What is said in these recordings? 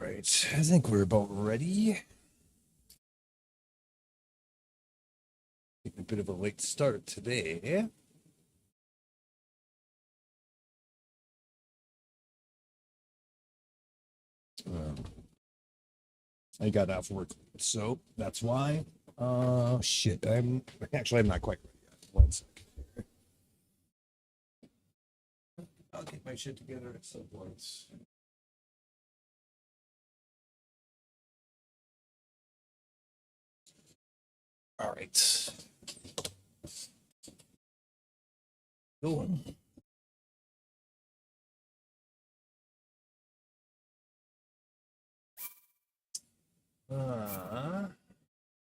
right, I think we're about ready. Getting a bit of a late start today. I got off work, so that's why. Shit, I'm not quite ready yet. 1 second. I'll get my shit together at some point. All right. Going.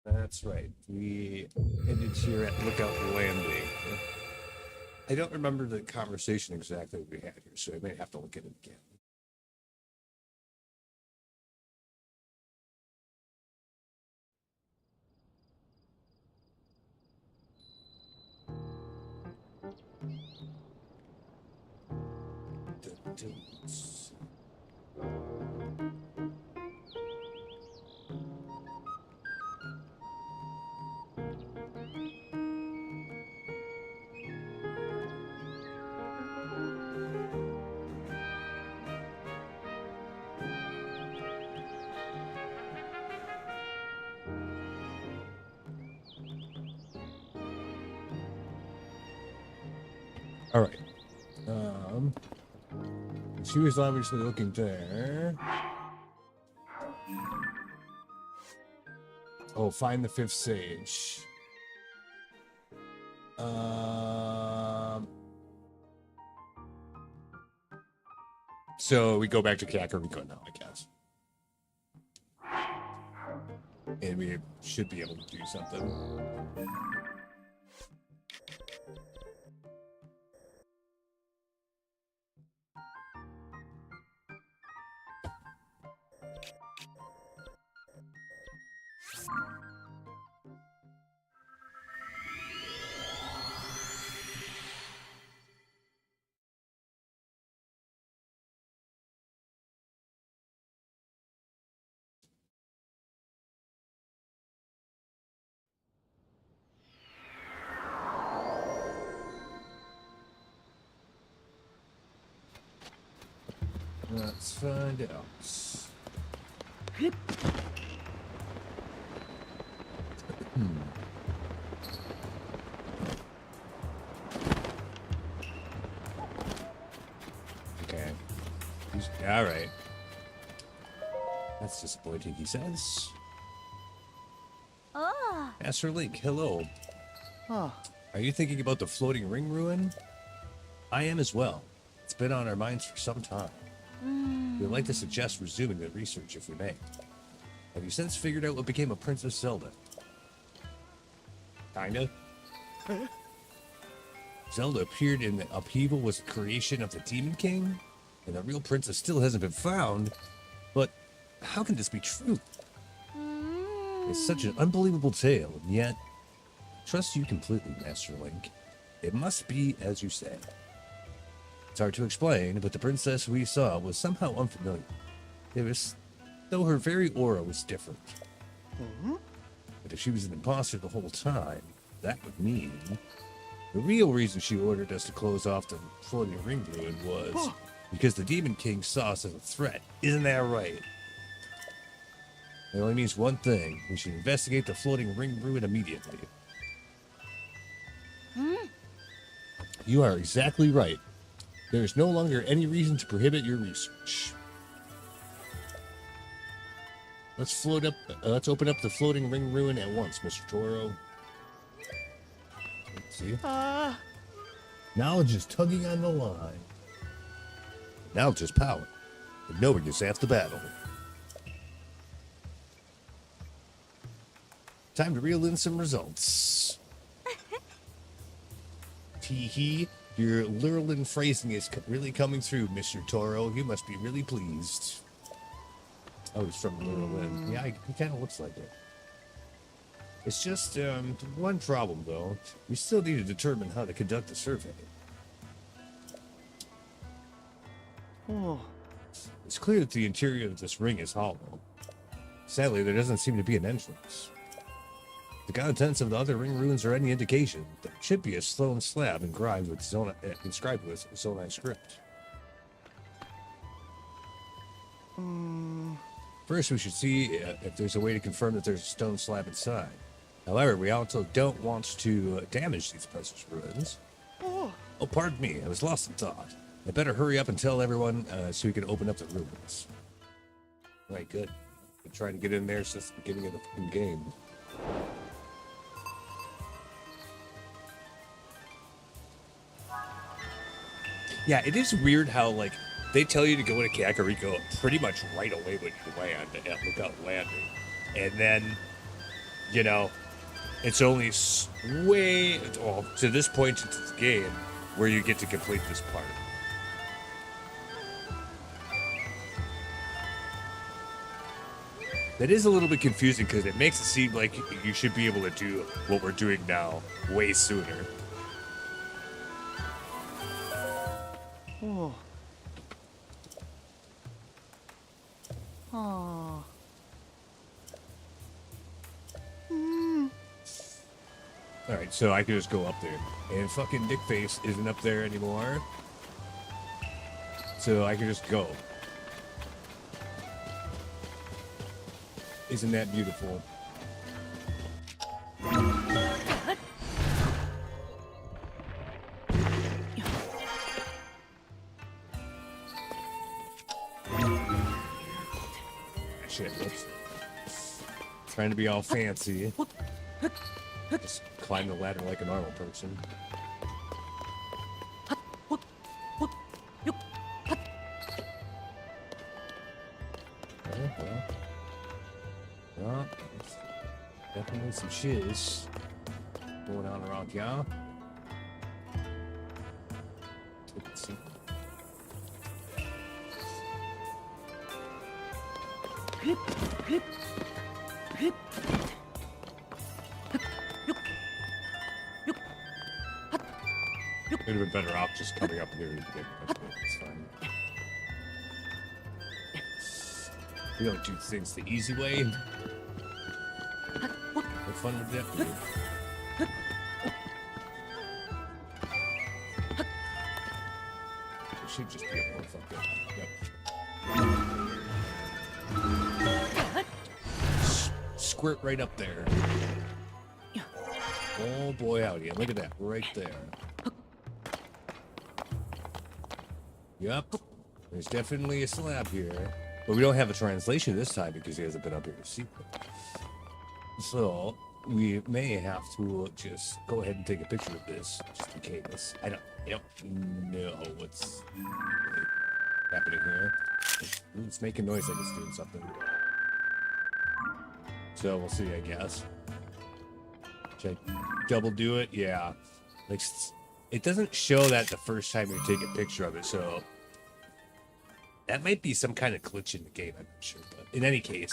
That's right. We ended here at Lookout Landing. I don't remember the conversation exactly we had here, so I may have to look at it again. All right. She was obviously looking there. Oh, find the fifth sage. So we go back to Kakariko now, I guess. And we should be able to do something. Let's find out. Okay. All right. That's disappointing, he says. Oh. Master Link, hello. Oh. Are you thinking about the floating ring ruin? I am as well. It's been on our minds for some time. We'd like to suggest resuming the research if we may. Have you since figured out what became of Princess Zelda? Kinda. Zelda appeared in the upheaval was the creation of the Demon King, and the real princess still hasn't been found. But how can this be true? It's such an unbelievable tale, and yet, trust you completely, Master Link. It must be as you say. It's hard to explain, but the princess we saw was somehow unfamiliar. Though her very aura was different. But if she was an imposter the whole time, that would mean the real reason she ordered us to close off the floating ring ruin was because the Demon King saw us as a threat. Isn't that right? It only means one thing. We should investigate the floating ring ruin immediately. You are exactly right. There is no longer any reason to prohibit your research. Let's open up the floating ring ruin at once, Mr. Toro. Let's see. Knowledge is tugging on the line. Knowledge is power, and knowing is half the battle. Time to reel in some results. Tee-hee. Your Lurlin phrasing is really coming through, Mr. Toro. You must be really pleased. Oh, he's from Lurlin. Yeah, he kind of looks like it. It's just one problem, though. We still need to determine how to conduct the survey. Oh. It's clear that the interior of this ring is hollow. Sadly, there doesn't seem to be an entrance. If the contents of the other ring ruins are any indication, there should be a stone slab inscribed with Zonai script. First, we should see if there's a way to confirm that there's a stone slab inside. However, we also don't want to damage these precious ruins. Oh, pardon me, I was lost in thought. I better hurry up and tell everyone so we can open up the ruins. Right, good. I'm trying to get in there since the beginning of the fucking game. Yeah, it is weird how, like, they tell you to go into Kakariko pretty much right away when you land at Lookout Landing. And then, you know, it's only to this point into the game where you get to complete this part. That is a little bit confusing because it makes it seem like you should be able to do what we're doing now way sooner. Oh. Oh. Alright, so I can just go up there. And fucking Dickface isn't up there anymore. So I can just go. Isn't that beautiful? Shit, whoops. Trying to be all fancy. Just climb the ladder like a normal person. Well, definitely some shiz going on around here. Let's see. Would have been better off just coming up here to begin with. It's fine. We don't do things the easy way. What fun would that be? It should just be a more fucking. Yep. Squirt right up there. Oh boy, howdy! Look at that right there. Yep, there's definitely a slab here, but we don't have a translation this time because he hasn't been up here to see it. So we may have to just go ahead and take a picture of this, just in case. I don't know what's happening here. Ooh, it's making noise like it's doing something. So we'll see, I guess. Should I double do it? Yeah. Like, it doesn't show that the first time you take a picture of it, so that might be some kind of glitch in the game, I'm not sure. But in any case,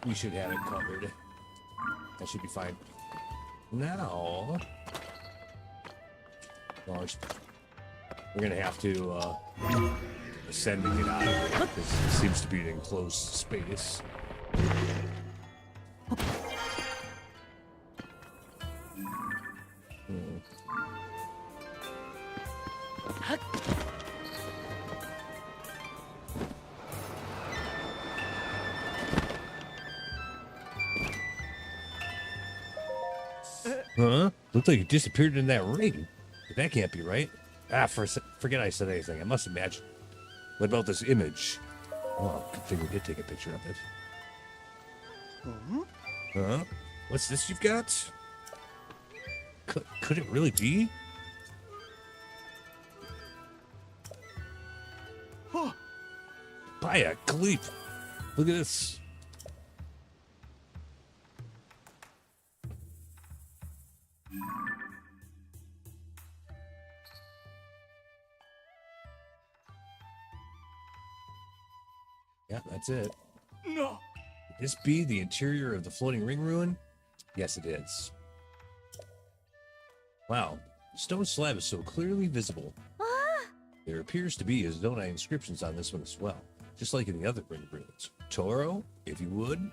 we should have it covered. That should be fine. Now, well, we're gonna have to ascend to get out of here because it seems to be an enclosed space. Huh? Looks like it disappeared in that ring. That can't be right. Forget I said anything. I must imagine. What about this image? Oh, good thing we did take a picture of it. Huh? What's this you've got? Could it really be? Baya, Khalif. Look at this. Yeah, that's it. No. Could this be the interior of the floating ring ruin? Yes, it is. Wow, the stone slab is so clearly visible. There appears to be Zonai inscriptions on this one as well, just like in the other ring ruins. Toro, if you would.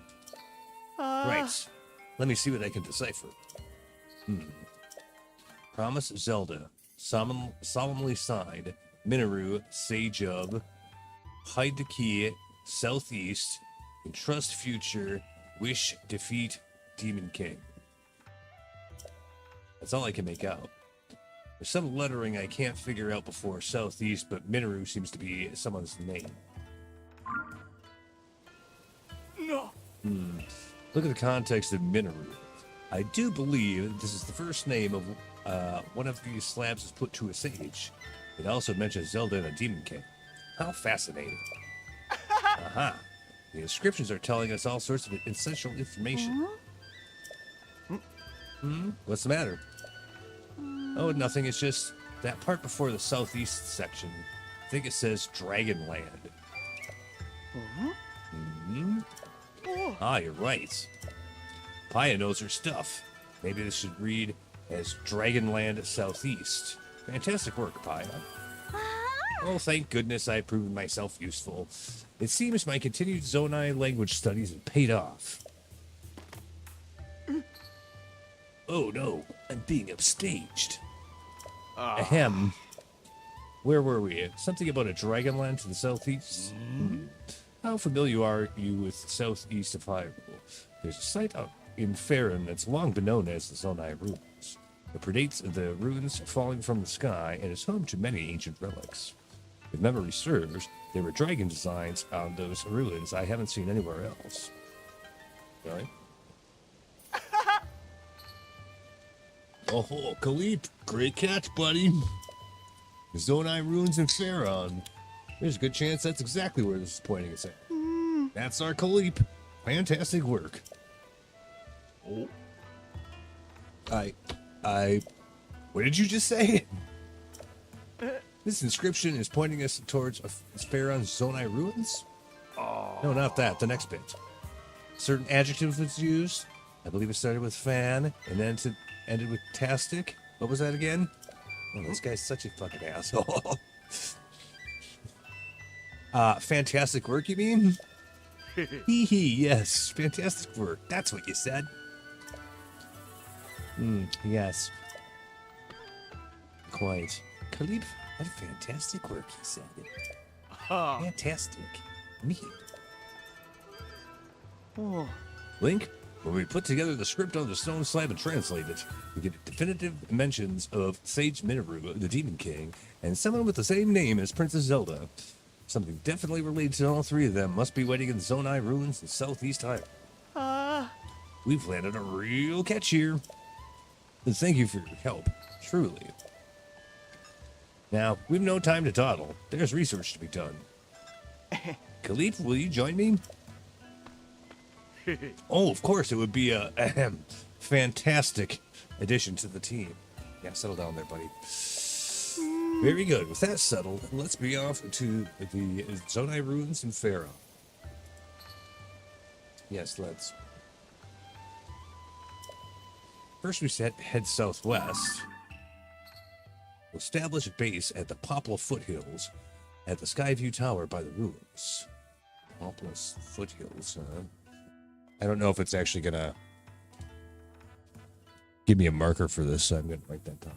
Right. Let me see what I can decipher. Promise Zelda, solemnly signed, Minoru, Sage of, hide the key, southeast, entrust future, wish, defeat, Demon King. That's all I can make out. There's some lettering I can't figure out before southeast, but Minoru seems to be someone's name. No. Look at the context of Minoru. I do believe this is the first name of one of these slabs is put to a sage. It also mentions Zelda and a Demon King. How fascinating. Aha. The inscriptions are telling us all sorts of essential information. What's the matter? Oh, nothing. It's just that part before the southeast section. I think it says Dragonland. Ah, you're right. Paya knows her stuff. Maybe this should read as Dragonland Southeast. Fantastic work, Paya. Oh, thank goodness I've proven myself useful. It seems my continued Zonai language studies have paid off. Oh no, I'm being upstaged. Ahem. Where were we? Something about a Dragonland to the southeast? How familiar are you with southeast of Hyrule? There's a site out in Faerun that's long been known as the Zonai Ruins. It predates the ruins falling from the sky and is home to many ancient relics. If memory serves, there were dragon designs on those ruins I haven't seen anywhere else. Really? Oh, Khalip, great catch, buddy. The Zonai Ruins in Faerun. There's a good chance that's exactly where this is pointing us at. That's our Khalip. Fantastic work. Oh. What did you just say? This inscription is pointing us towards Faerun's Zonai Ruins? No, not that. The next bit. Certain adjective was used. I believe it started with fan and then ended with tastic. What was that again? Oh, this guy's such a fucking asshole. Fantastic work, you mean? Hee hee, yes. Fantastic work. That's what you said. Yes. Quite. Khalip, what fantastic work, he said. Fantastic. Neat. Link, when we put together the script on the stone slab and translate it, we get definitive mentions of Sage Minoru, the Demon King, and someone with the same name as Princess Zelda. Something definitely related to all three of them must be waiting in the Zonai Ruins in Southeast Hyrule. We've landed a real catch here. And thank you for your help, truly. Now, we've no time to dawdle. There's research to be done. Khalif, will you join me? Oh, of course, it would be a fantastic addition to the team. Yeah, settle down there, buddy. Very good. With that settled, let's be off to the Zonai Ruins in Faerun. Yes, let's. First, we head southwest. We'll establish a base at the Poplar Foothills at the Skyview Tower by the ruins. Poplar Foothills, huh? I don't know if it's actually going to give me a marker for this, so I'm going to write that down.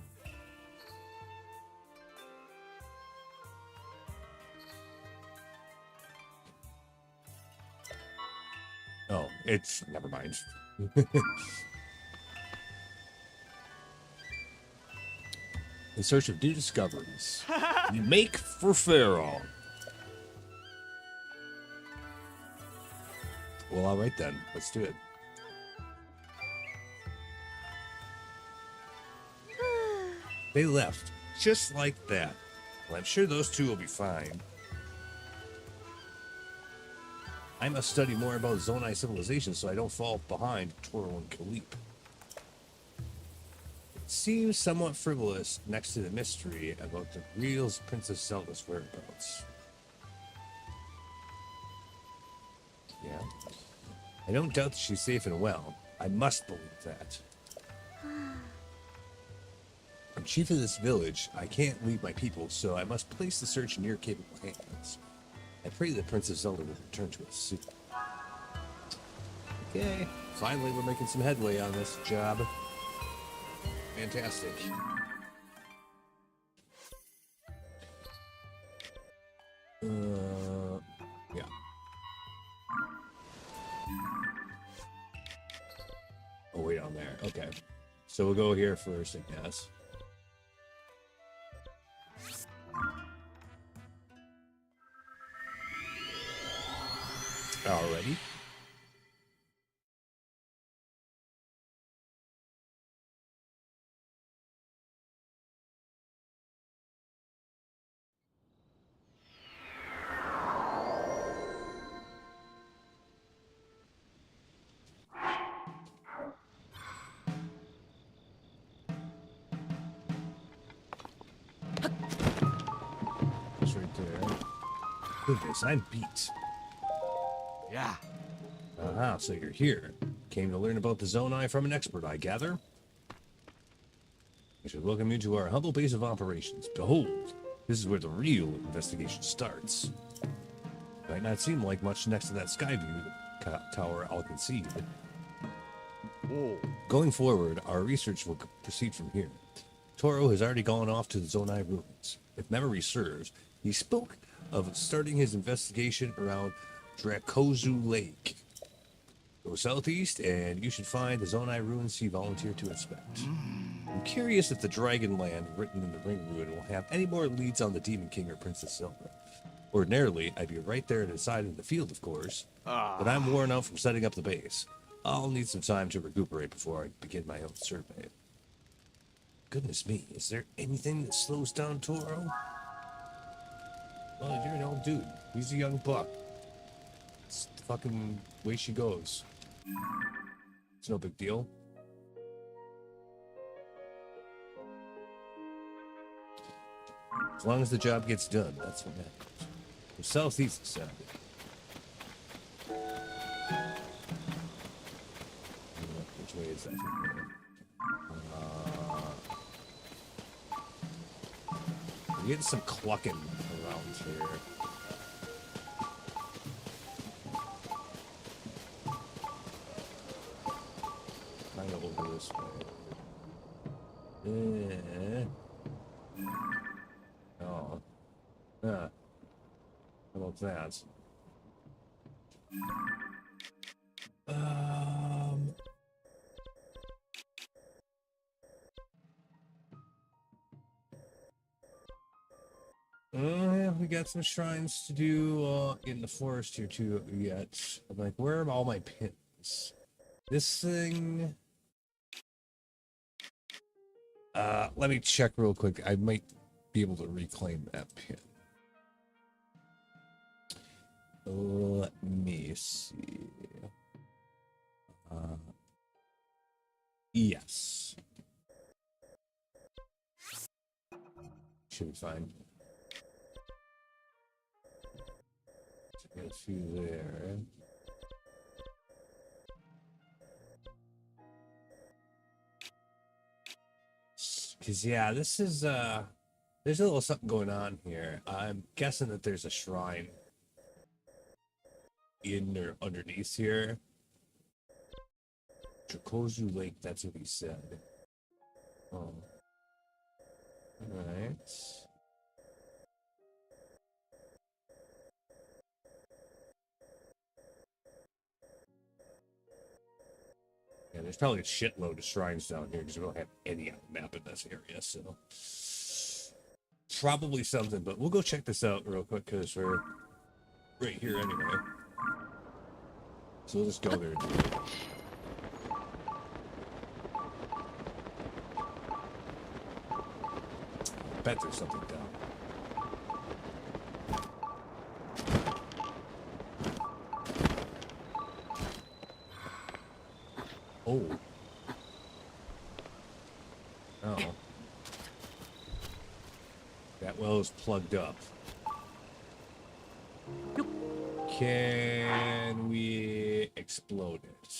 Oh, it's... never mind. In search of new discoveries. Make for Faerun. Well, all right then. Let's do it. They left. Just like that. Well, I'm sure those two will be fine. I must study more about Zonai civilization so I don't fall behind Toro and Khalip. It seems somewhat frivolous next to the mystery about the real Princess Zelda's whereabouts. Yeah. I don't doubt that she's safe and well. I must believe that. I'm chief of this village. I can't leave my people, so I must place the search in your capable hands. I pray that Princess Zelda will return to us soon. Okay, finally we're making some headway on this job. Fantastic. Yeah. Oh, way down there. Okay. So we'll go here first, I guess. Alrighty. It's right there. Goodness, I'm beat. Yeah. Aha, so you're here. Came to learn about the Zonai from an expert, I gather. I should welcome you to our humble base of operations. Behold, this is where the real investigation starts. Might not seem like much next to that Skyview tower I'll concede. Whoa. Going forward, our research will proceed from here. Toro has already gone off to the Zonai ruins. If memory serves, he spoke of starting his investigation around Dracozu Lake. Go southeast, and you should find the Zonai ruins he volunteered to inspect. I'm curious if the Dragon Land written in the Ring Ruin will have any more leads on the Demon King or Princess Zelda. Ordinarily, I'd be right there inside in the field, of course, but I'm worn out from setting up the base. I'll need some time to recuperate before I begin my own survey. Goodness me, is there anything that slows down Toro? Well, you're an old dude. He's a young buck. It's the fucking way she goes. It's no big deal. As long as the job gets done, that's what matters. The southeast side. Which way is that from here? We're getting some clucking around here. Kind of over this way. Oh. How about that? Yeah, we got some shrines to do in the forest here too yet. I'm like, where are all my pins? This thing. Let me check real quick. I might be able to reclaim that pin. Let me see. Yes. Should be fine. Get a few there. Cause yeah, this is there's a little something going on here. I'm guessing that there's a shrine in or underneath here. Dracozu Lake, that's what he said. Oh. Alright. Yeah, there's probably a shitload of shrines down here because we don't have any on the map in this area, so probably something, but we'll go check this out real quick because we're right here anyway. So we'll just go there and do it. I bet there's something down. Oh. Oh. That well is plugged up. Can we explode it?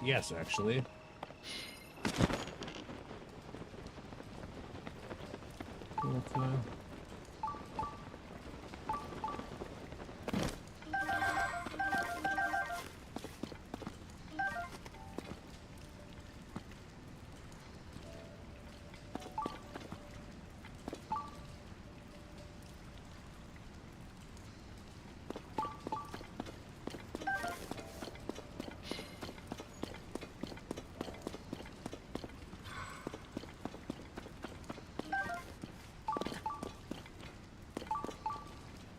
Yes, actually. Okay.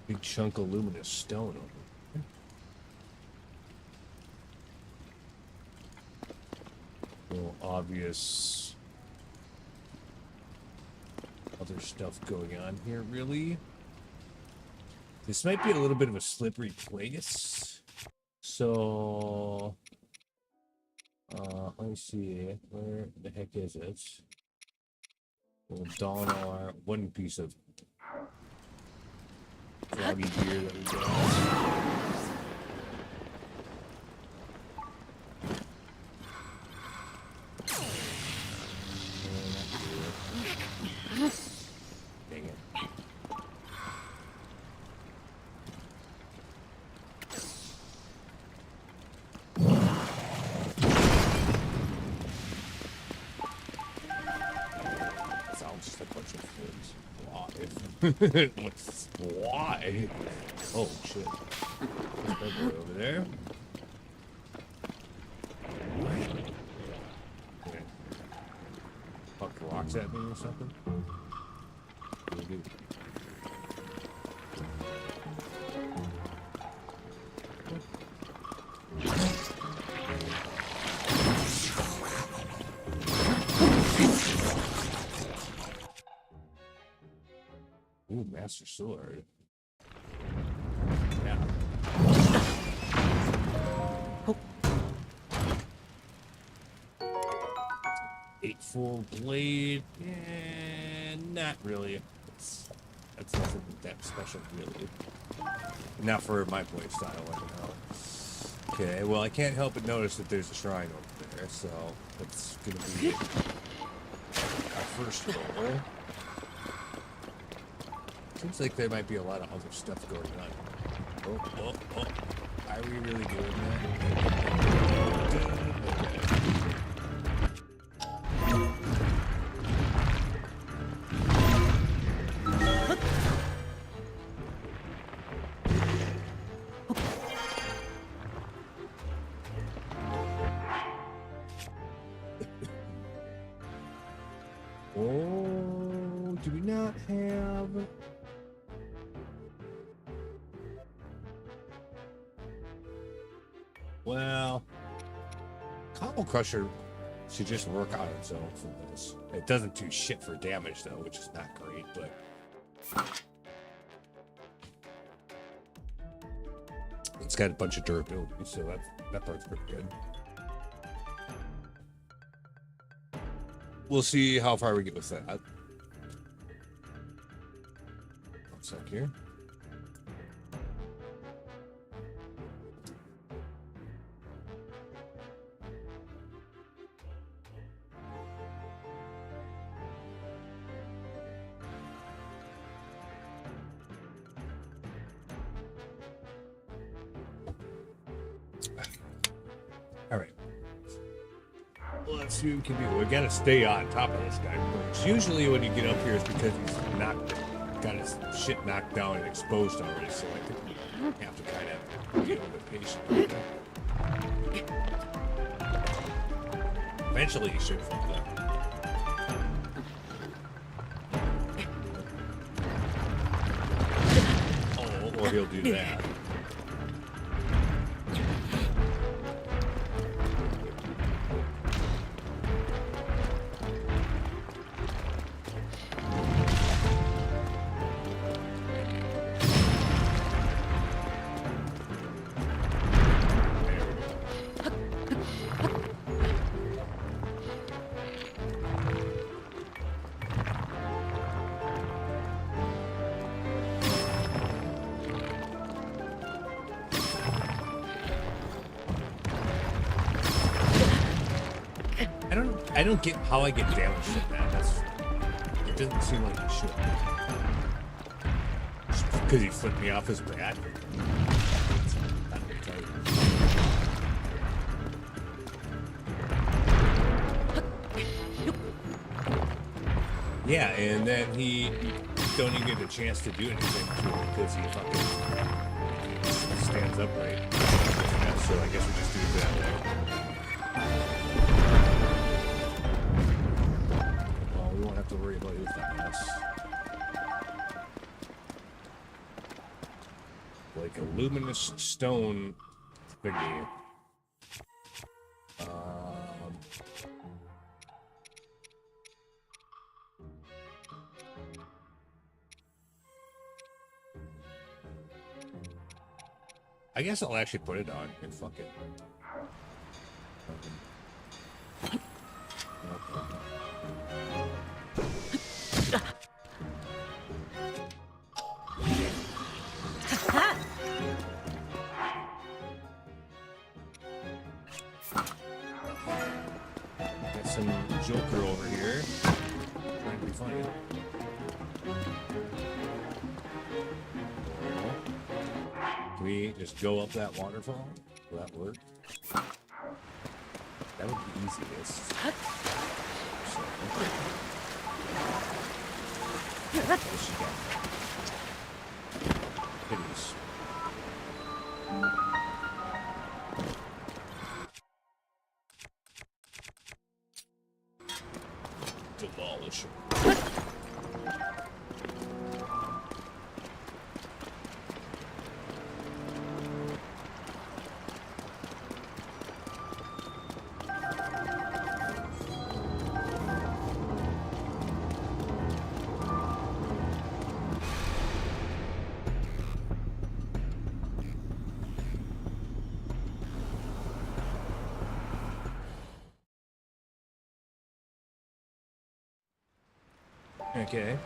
Big chunk of luminous stone over there. Little obvious other stuff going on here, really. This might be a little bit of a slippery place. So, let me see. Where the heck is it? We'll don our one piece of froggy gear that we got. Dang it. Sounds just a bunch of things. Why? Why? Oh shit. There's that boy over there. Okay. Fuck rocks at me or something? What do we do? Ooh, Master Sword. Yeah. Eightfold blade. Yeah, not really. That's nothing that special, really. Not for my play style, anyhow. Okay, well, I can't help but notice that there's a shrine over there, so that's gonna be our first roll. Seems like there might be a lot of other stuff going on. Oh. Are we really doing that? Oh, do we not have... Well, Combo Crusher should just work on its own for this. It doesn't do shit for damage, though, which is not great, but... It's got a bunch of durability, so that part's pretty good. We'll see how far we get with that. One sec here. All right. Let's see what we can do. We gotta stay on top of this guy first. Usually when you get up here it's because he's got his shit knocked down and exposed already, so I think we have to kind of be a little bit patient. Eventually he should fall down. Oh, or he'll do that. don't get how I get damaged from that. It doesn't seem like it should. Because he flipped me off his rat. Yeah, and then he don't even get a chance to do anything to him because he fucking stands upright. Yeah, so I guess we just do it that way. Well, we won't have to worry about his dumbass. Like a luminous stone thingy. I guess I'll actually put it on and fuck it. Got some Joker over here. Trying to be funny. Can we just go up that waterfall? Will that work? That would be easiest. So, okay. What does she got? Pitties. Demolish her. Okay.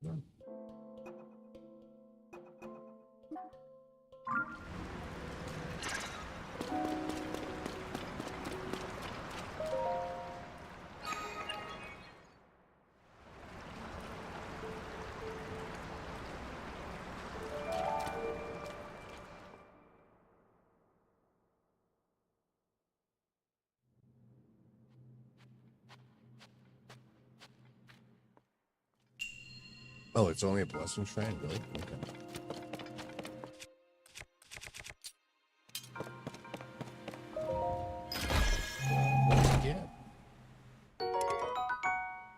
No. Oh, it's only a blessing shrine, really? Okay. What'd you get?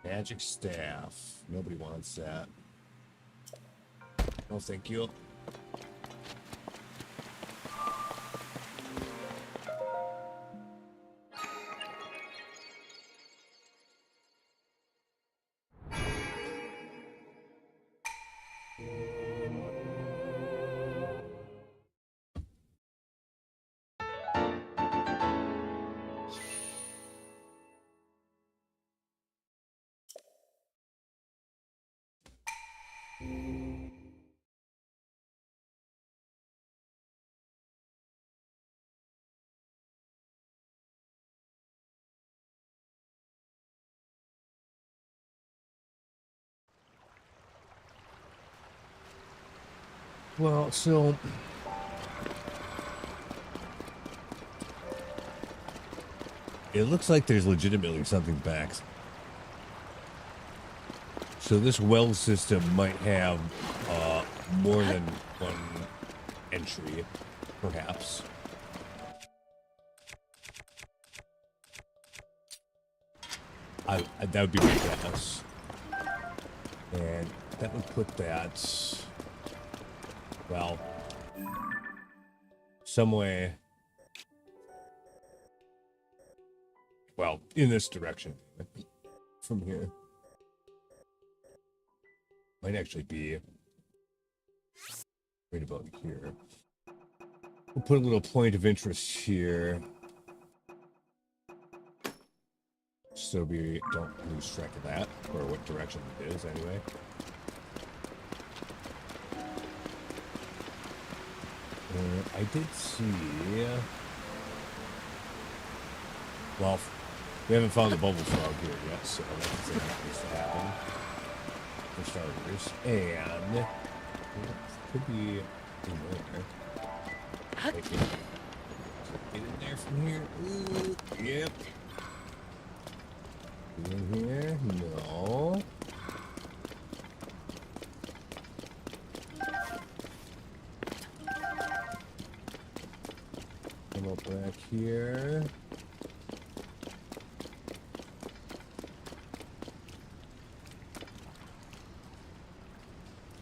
Magic staff. Nobody wants that. No, thank you. Well, so it looks like there's legitimately something back. So this well system might have more than one entry, perhaps. that would be my guess. And that would put that, well, some way, well, in this direction from here. Might actually be right about here. We'll put a little point of interest here, so we don't lose track of that, or what direction it is anyway. I did see, well, we haven't found the bubble frog here yet, so that's the thing that needs to happen for starters. And it could be in there. Get in there from here. Ooh, yep. In here? No. Come up back here.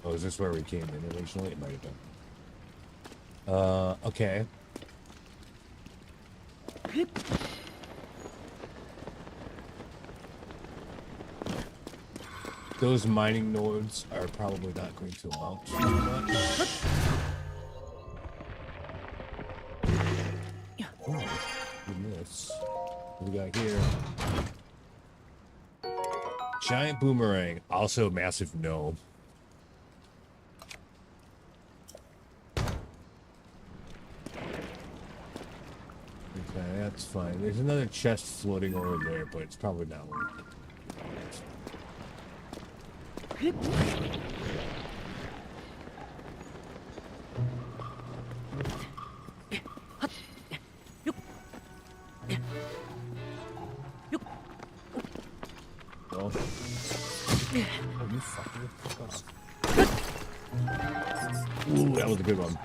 Oh, is this where we came in originally? It might have been. Okay. Those mining nodes are probably not going to amount to much. Oh, goodness. What do we got here? Giant boomerang. Also massive gnome. Okay, that's fine. There's another chest floating over there, but it's probably not worth it. Oh, you fucker. Fuck off. Ooh, that was a good one.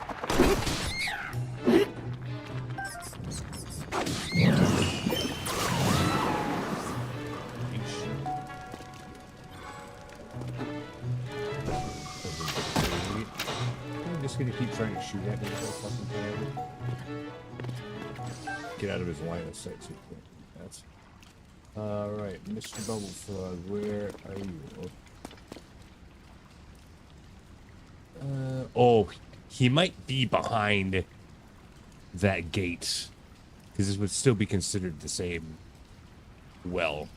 I'm just gonna keep trying to shoot at me the whole fucking time. Get out of his line of sight so he can't do that. Alright, Mr. Bubble Frog, where are you? Oh, he might be behind that gate. Because this would still be considered the same well.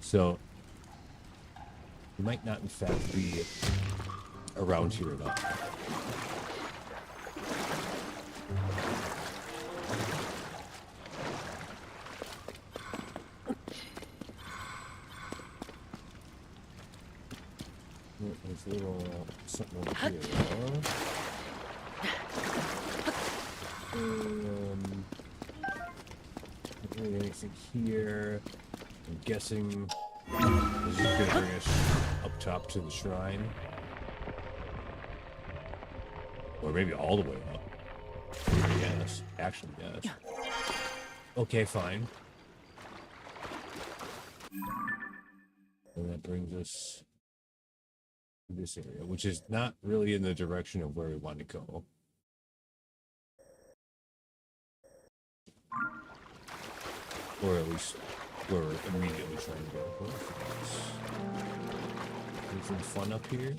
So, he might not in fact be around here at all. There's a little something over here. Not really anything here. I'm guessing this is gonna bring us up top to the shrine. Or maybe all the way up. Yes. Actually, yes. Okay, fine. And that brings us to this area, which is not really in the direction of where we want to go. Or at least where we're immediately trying to go. Anything fun up here?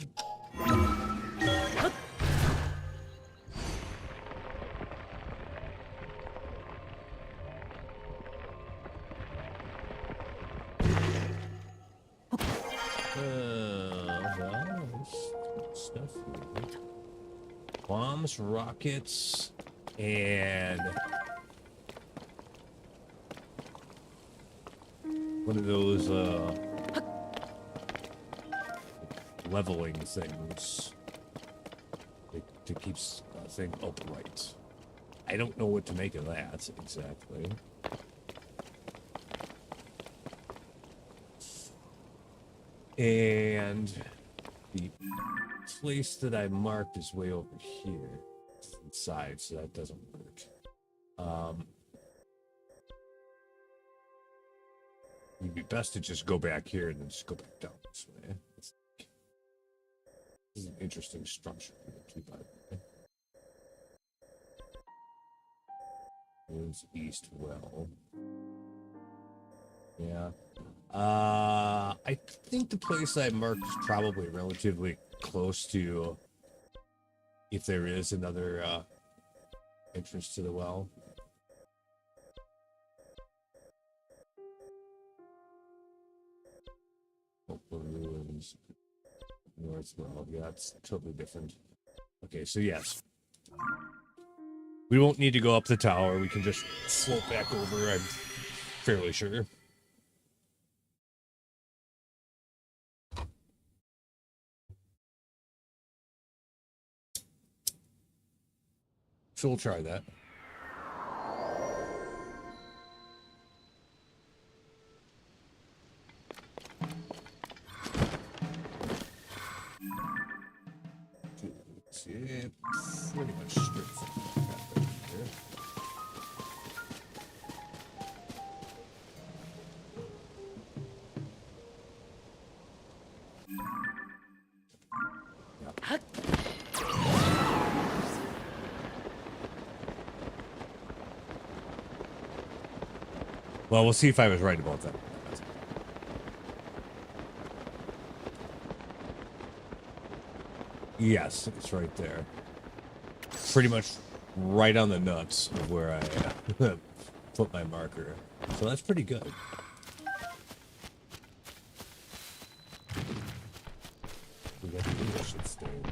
Well, there's stuff here. Bombs, rockets, and one of those leveling things to keep a thing upright. I don't know what to make of that exactly. And the place that I marked is way over here inside, so that doesn't work. It'd be best to just go back here and then just go back down this way. This is an interesting structure. Too bad. Woods east well. Yeah. I think the place I marked is probably relatively close to if there is another entrance to the well. Ruins. North well. Yeah, it's totally different. Okay, so yes. We won't need to go up the tower. We can just float back over, I'm fairly sure. So we'll try that. Yeah, pretty much straightforward. Well, we'll see if I was right about that. Yes, it's right there. Pretty much right on the nuts of where I put my marker. So that's pretty good. We got the English that's staying.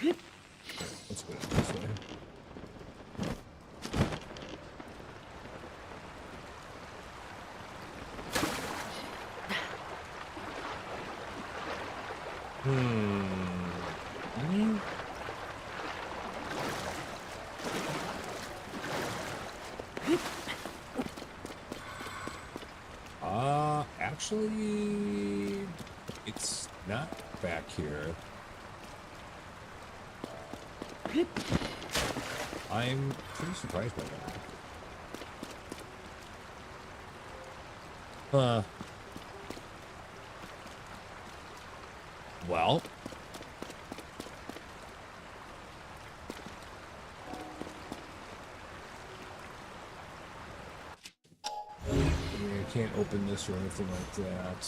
Okay. Let's go this way. Actually, it's not back here. I'm pretty surprised by that. Well. I can't open this or anything like that.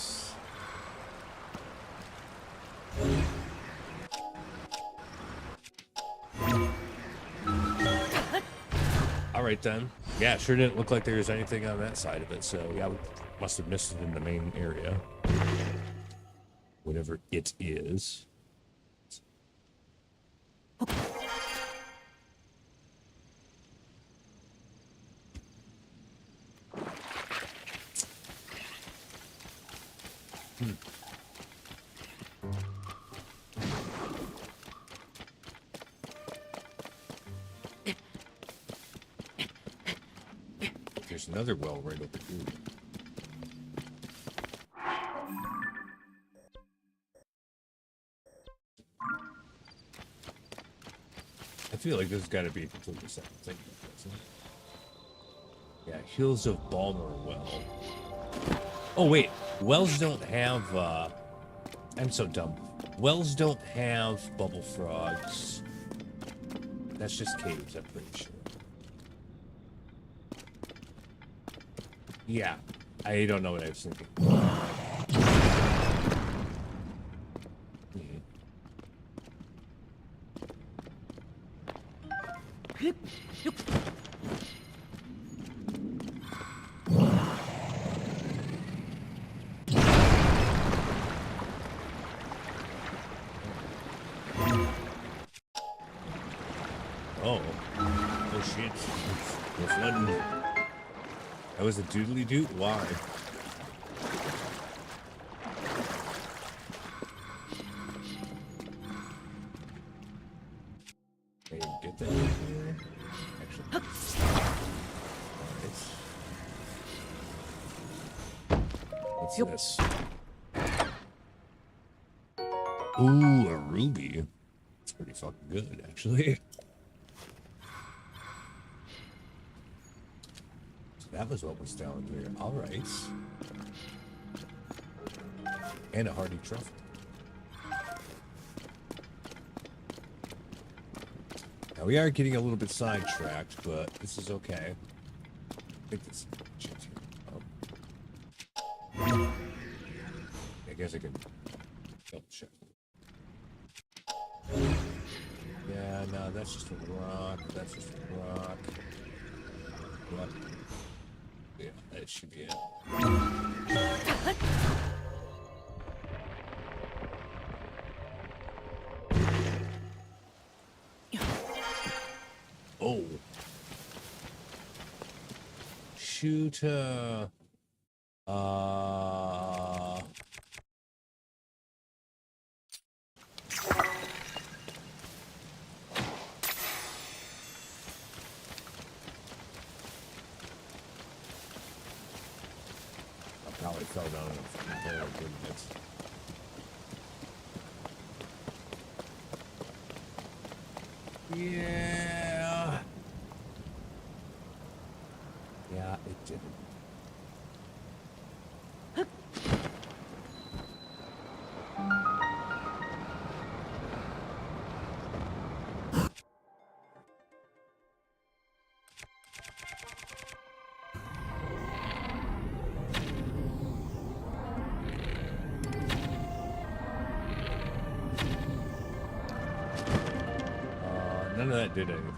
All right then. Yeah, sure didn't look like there was anything on that side of it, so yeah, we must have missed it in the main area. Whatever it is. There's another well right over here. I feel like this has got to be a completely separate thing. Yeah, Hills of Balmer Well. Oh, wait. Wells don't have, I'm so dumb. Wells don't have bubble frogs. That's just caves, I'm pretty sure. Yeah. I don't know what I was thinking. Oh shit. We're flooding. That was a doodly doot? Why? Hey, get that in here. Actually. Nice. What's this? Ooh, a ruby. It's pretty fucking good, actually. So that was what was down here. All right. And a hardy truffle. Now we are getting a little bit sidetracked, but this is okay. I think this. I guess I can double check. Yeah, no, that's just a rock. That's just a rock. Yep. Yeah, that should be it. Oh. Shoot, I probably fell down in a fucking hole, didn't it? Yeah. Yeah, it did. None of that did anything.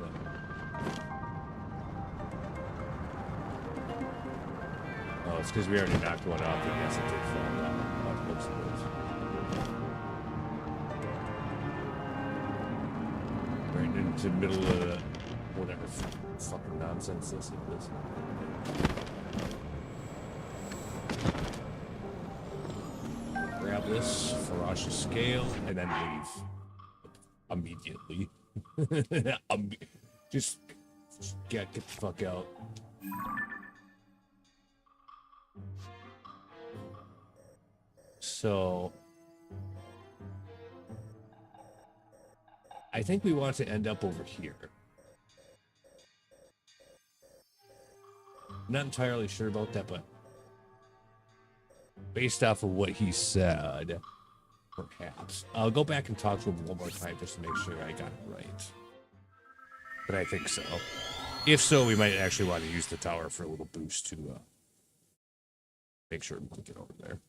Oh, it's because we already knocked one off. I guess it did fall down. By the looks of it. Right into the middle of the whatever fucking nonsense this is. Grab this ferocious scale and then leave immediately. Just get the fuck out. So I think we want to end up over here. Not entirely sure about that, but based off of what he said, perhaps. I'll go back and talk to him one more time just to make sure I got it right. But I think so. If so, we might actually want to use the tower for a little boost to make sure we can get over there.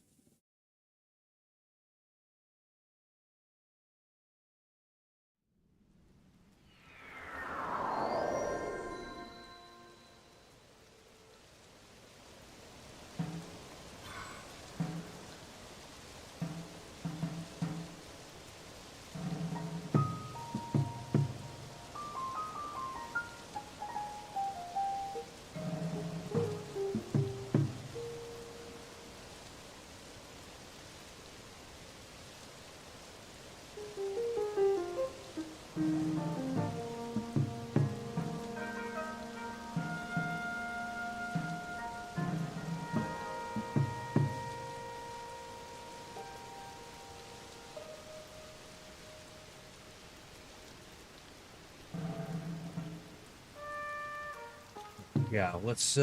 Yeah, let's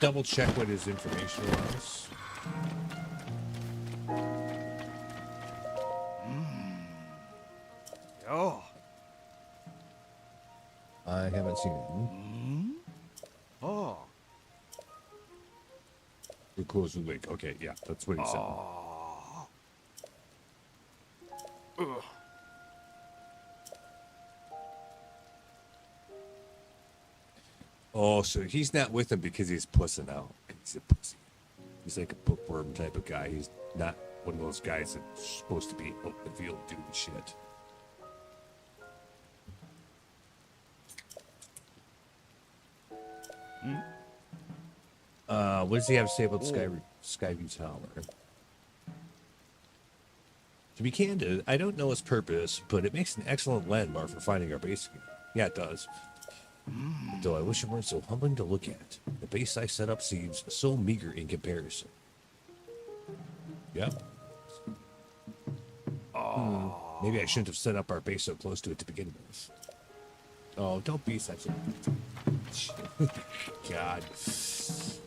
double check what his information was. Oh. I haven't seen it. Oh. We're close to the lake. Okay, yeah, that's what he said. Oh. Ugh. Oh, so he's not with him because he's pussing out. He's a pussy. He's like a bookworm type of guy. He's not one of those guys that's supposed to be out in the field doing shit. What does he have to say about Skyview Tower? To be candid, I don't know its purpose, but it makes an excellent landmark for finding our base again. Yeah, it does. Though I wish it weren't so humbling to look at. The base I set up seems so meager in comparison. Yep. Maybe I shouldn't have set up our base so close to it to begin with. Oh, don't be such a... God. This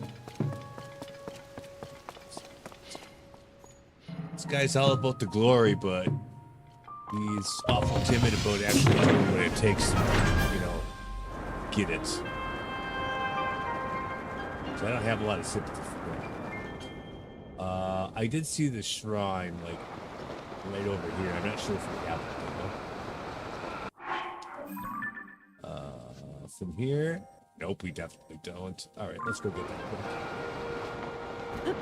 guy's all about the glory, but he's awful timid about actually doing what it takes to, get it. So I don't have a lot of sympathy for that. I did see the shrine, like, right over here. I'm not sure if we have it, though. From here? Nope, we definitely don't. All right, let's go get that quick.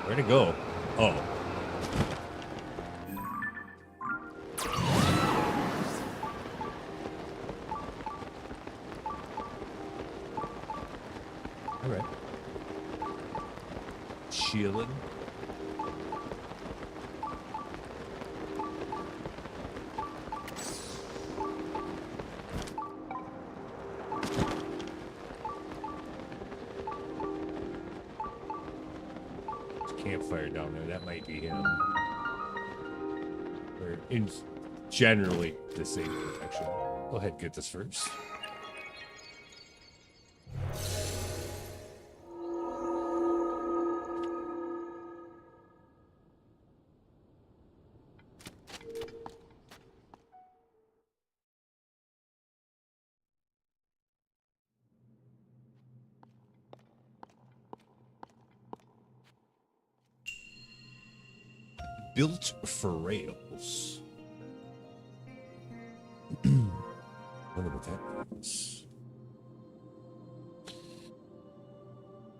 Where'd it go? Oh. All right. Chilling. Campfire down there. That might be him. Or in generally the same protection. Go ahead and get this first. Built for rails. Wonder what that means.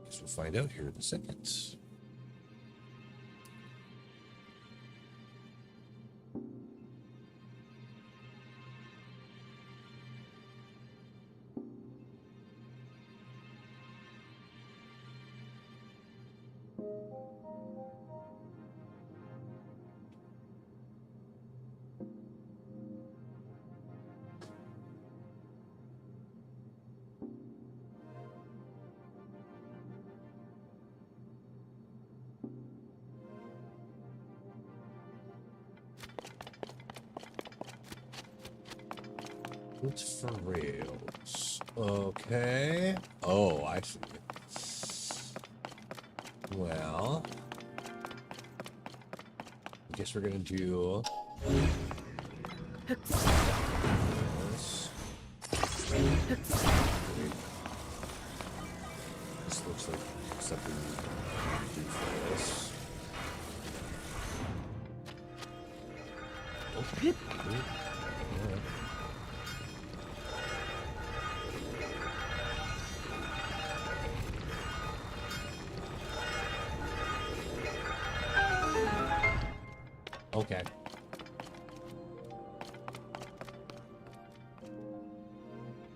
Guess we'll find out here in a second. Built for rails. Okay. Oh, I see. Well, I guess we're gonna do this. This looks like something we can do for this. Okay. Okay.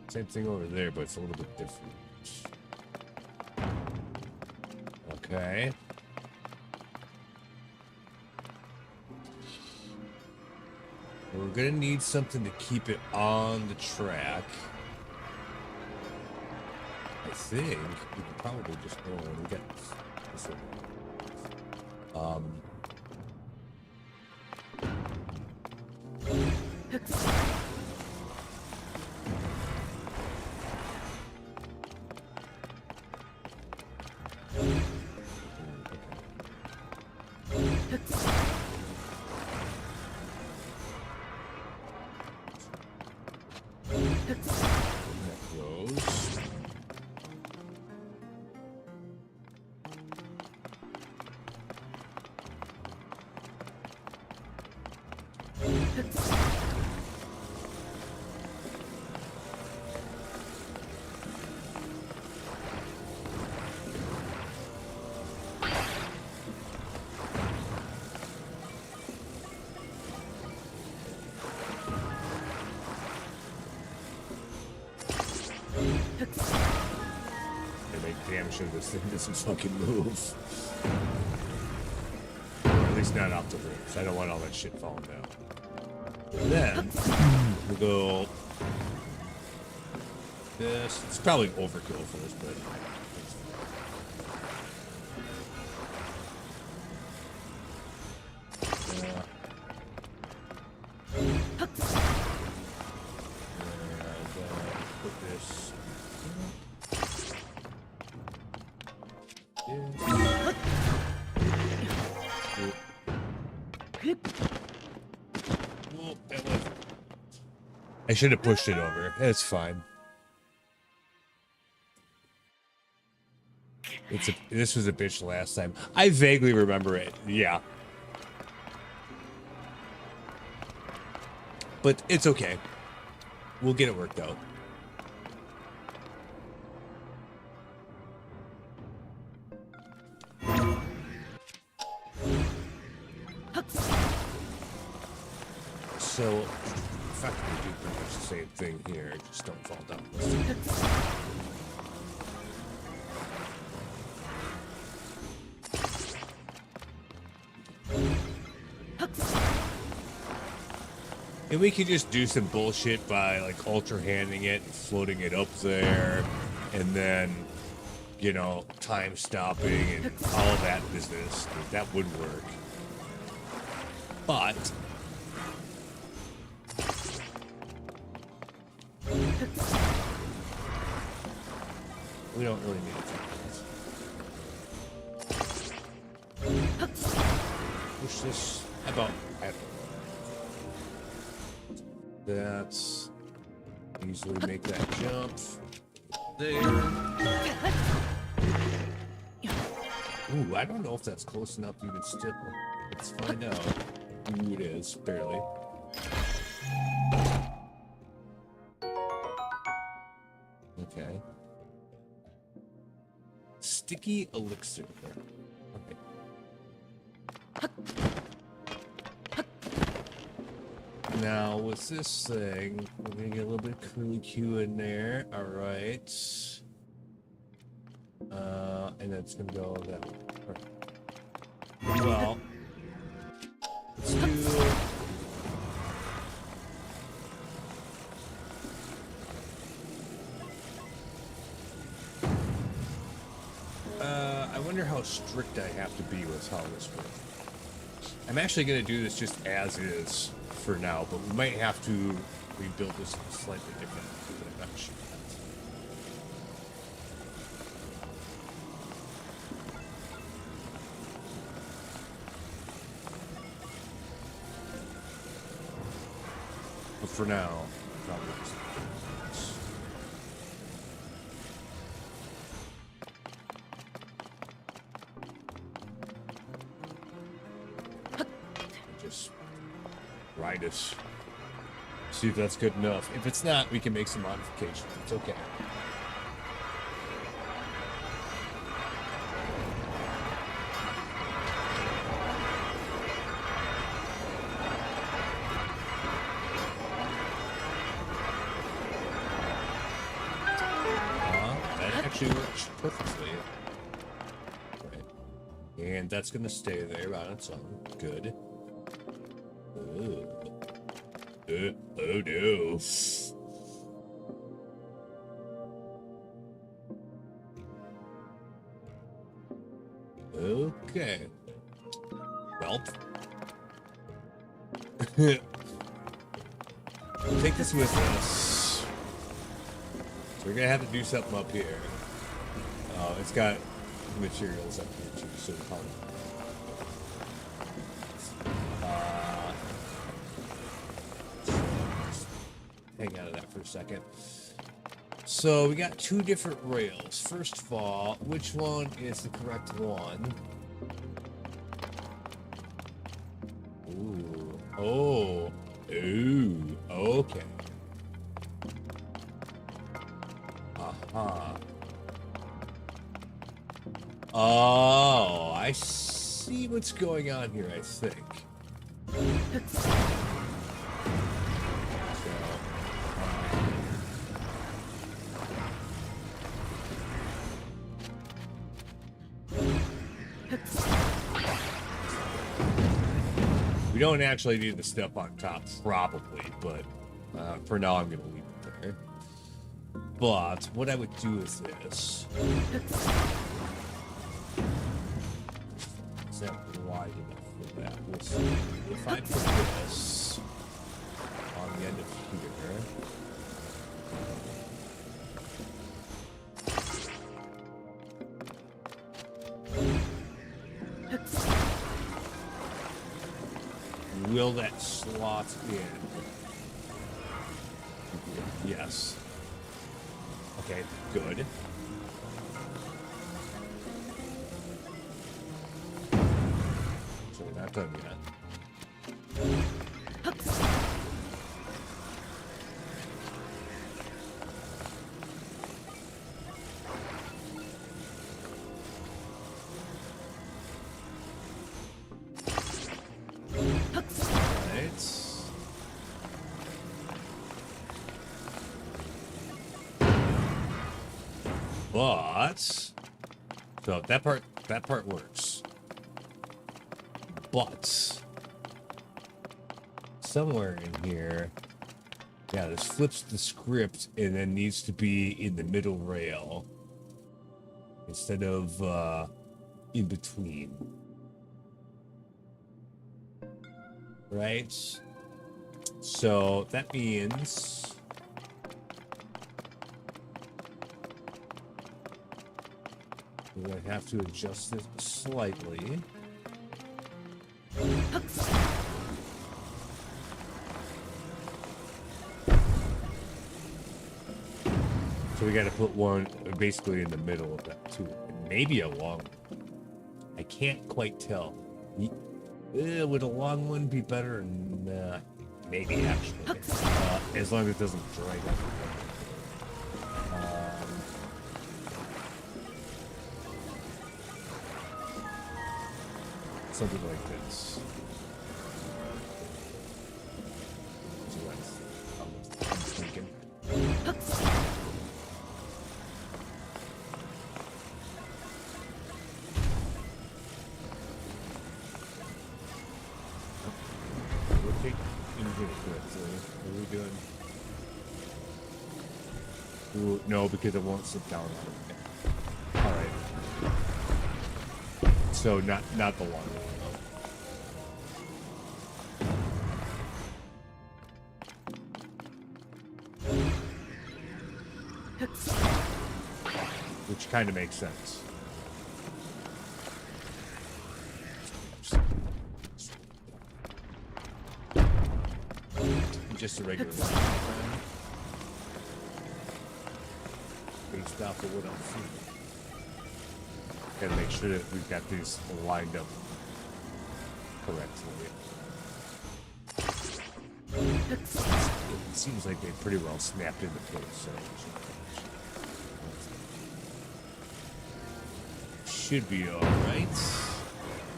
Same thing over there, but it's a little bit different. Okay. We're gonna need something to keep it on the track. I think we can probably just go and get this one. Damn sure this thing doesn't fucking move. Or at least not off the roof. I don't want all that shit falling down. And then we'll go this. It's probably overkill for this, but put this. I should have pushed it over. It's fine. This was a bitch last time. I vaguely remember it. Yeah. But it's okay. We'll get it worked out. So, effectively do pretty much the same thing here, just don't fall down. And we could just do some bullshit by like ultra handing it and floating it up there, and then, you know, time stopping and all of that business. That would work. But we don't really need it. Push this about halfway. That's easily make that jump there. Ooh, I don't know if that's close enough even still. Let's find out. Ooh, it is, barely. Okay. Sticky elixir. Okay. Now, with this thing, we're gonna get a little bit of curly Q in there. All right. And then it's gonna go that way. Right. Well, let's do. I wonder how strict I have to be with how this works. I'm actually gonna do this just as is for now, but we might have to rebuild this slightly different. I'm not sure. But for now, probably just ride us. See if that's good enough. If it's not, we can make some modifications. It's okay. That actually works perfectly. Right. And that's going to stay there on its own. Good. Oh no. Okay. Well. We'll take this with us. So we're gonna have to do something up here. It's got materials up here too, so probably. Hang out of that for a second. So we got two different rails. First of all, which one is the correct one? Ooh. Oh. Ooh. Okay. Uh-huh. Oh, I see what's going on here, I think. We don't actually need the step on top, probably, but for now I'm going to leave it there. But what I would do is this. Is that wide enough for that? We'll see. If I put this on the end of here. Will that slot in? Yes. Okay, good. So we're not done yet. But so that part works. But somewhere in here, yeah, this flips the script and then needs to be in the middle rail instead of in between. Right? So that means I have to adjust it slightly. So we got to put one basically in the middle of that too. And maybe a long one. I can't quite tell. Would a long one be better? Nah, maybe actually. As long as it doesn't drag up. Something like this. That's what I'm thinking. Rotate into it correctly. What are we doing? Ooh, no, because it won't sit down on it. All right. So not the long one. Which kind of makes sense. Just a regular one. Based off of what I'm seeing. Gotta make sure that we've got these lined up correctly. It seems like they pretty well snapped into place, so should be alright.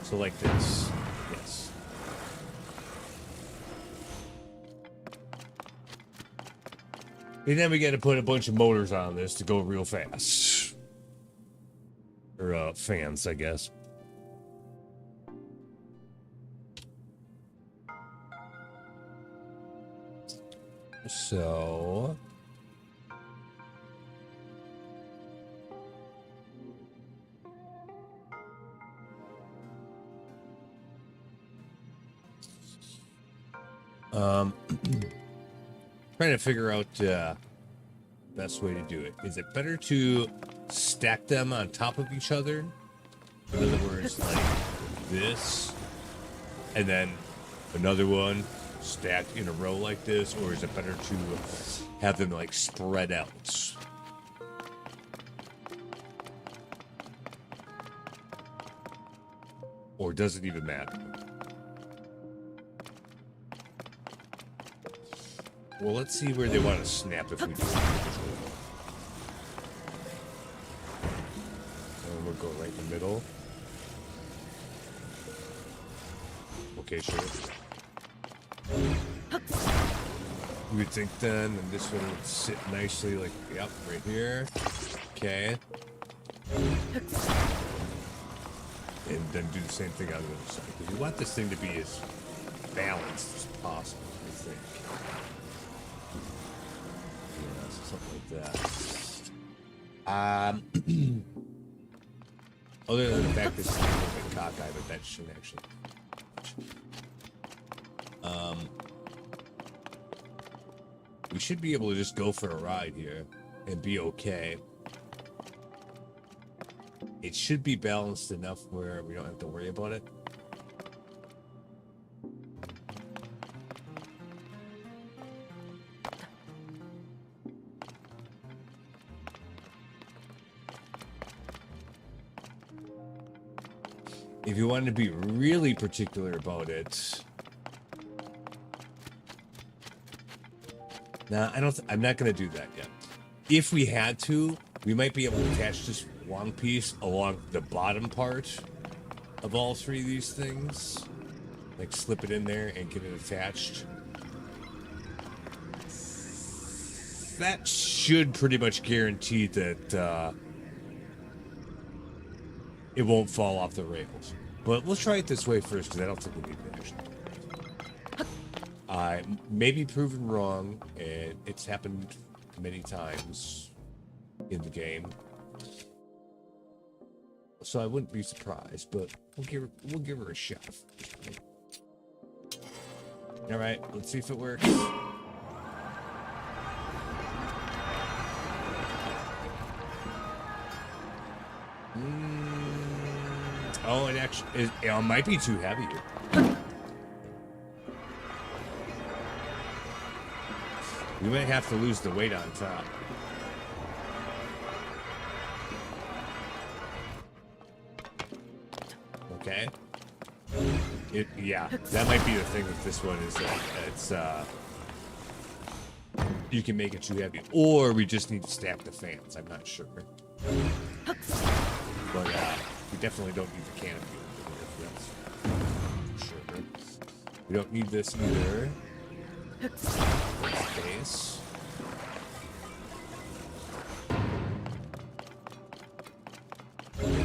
So like this. Yes. And then we gotta put a bunch of motors on this to go real fast. Or fans, I guess. So trying to figure out best way to do it. Is it better to stack them on top of each other? In other words, like this, and then another one stacked in a row like this, or is it better to have them like spread out? Or does it even matter? Well, let's see where they want to snap if we do it. And we'll go right in the middle. Okay, sure. You would think then, and this one would sit nicely, like, yep, right here. Okay. And then do the same thing on the other side. Because you want this thing to be as balanced as possible, I think. Yeah, so something like that. Other than the fact that it's a little bit cockeyed, but that shouldn't actually. We should be able to just go for a ride here and be okay. It should be balanced enough where we don't have to worry about it. If you wanted to be really particular about it, nah, I'm not going to do that yet. If we had to, we might be able to attach this one piece along the bottom part of all three of these things. Like slip it in there and get it attached. That should pretty much guarantee that it won't fall off the rails. But let's try it this way first, because I don't think we need to actually do it. I may be proven wrong, and it's happened many times in the game. So I wouldn't be surprised, but we'll give her a shot. All right, let's see if it works. Oh, it actually it might be too heavy. We might have to lose the weight on top. Okay. Yeah, that might be the thing with this one is that it's you can make it too heavy, or we just need to stack the fans. I'm not sure, but we definitely don't need the canopy. That's sure. We don't need this either. Space.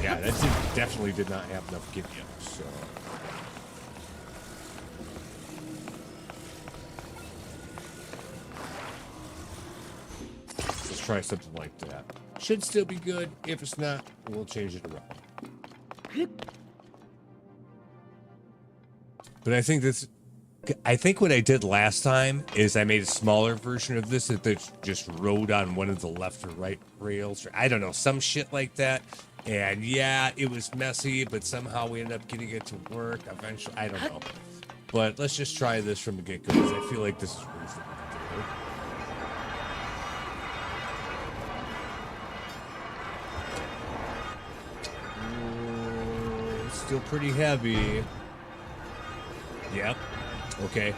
Yeah, that definitely did not have enough giddy up, so. Let's try something like that. Should still be good. If it's not, we'll change it around. But I think what I did last time is I made a smaller version of this that just rode on one of the left or right rails, or I don't know, some shit like that. And yeah, it was messy, but somehow we ended up getting it to work eventually. I don't know. But let's just try this from the get-go, because I feel like this is reasonable to do. Ooh, it's still pretty heavy. Yep. Okay.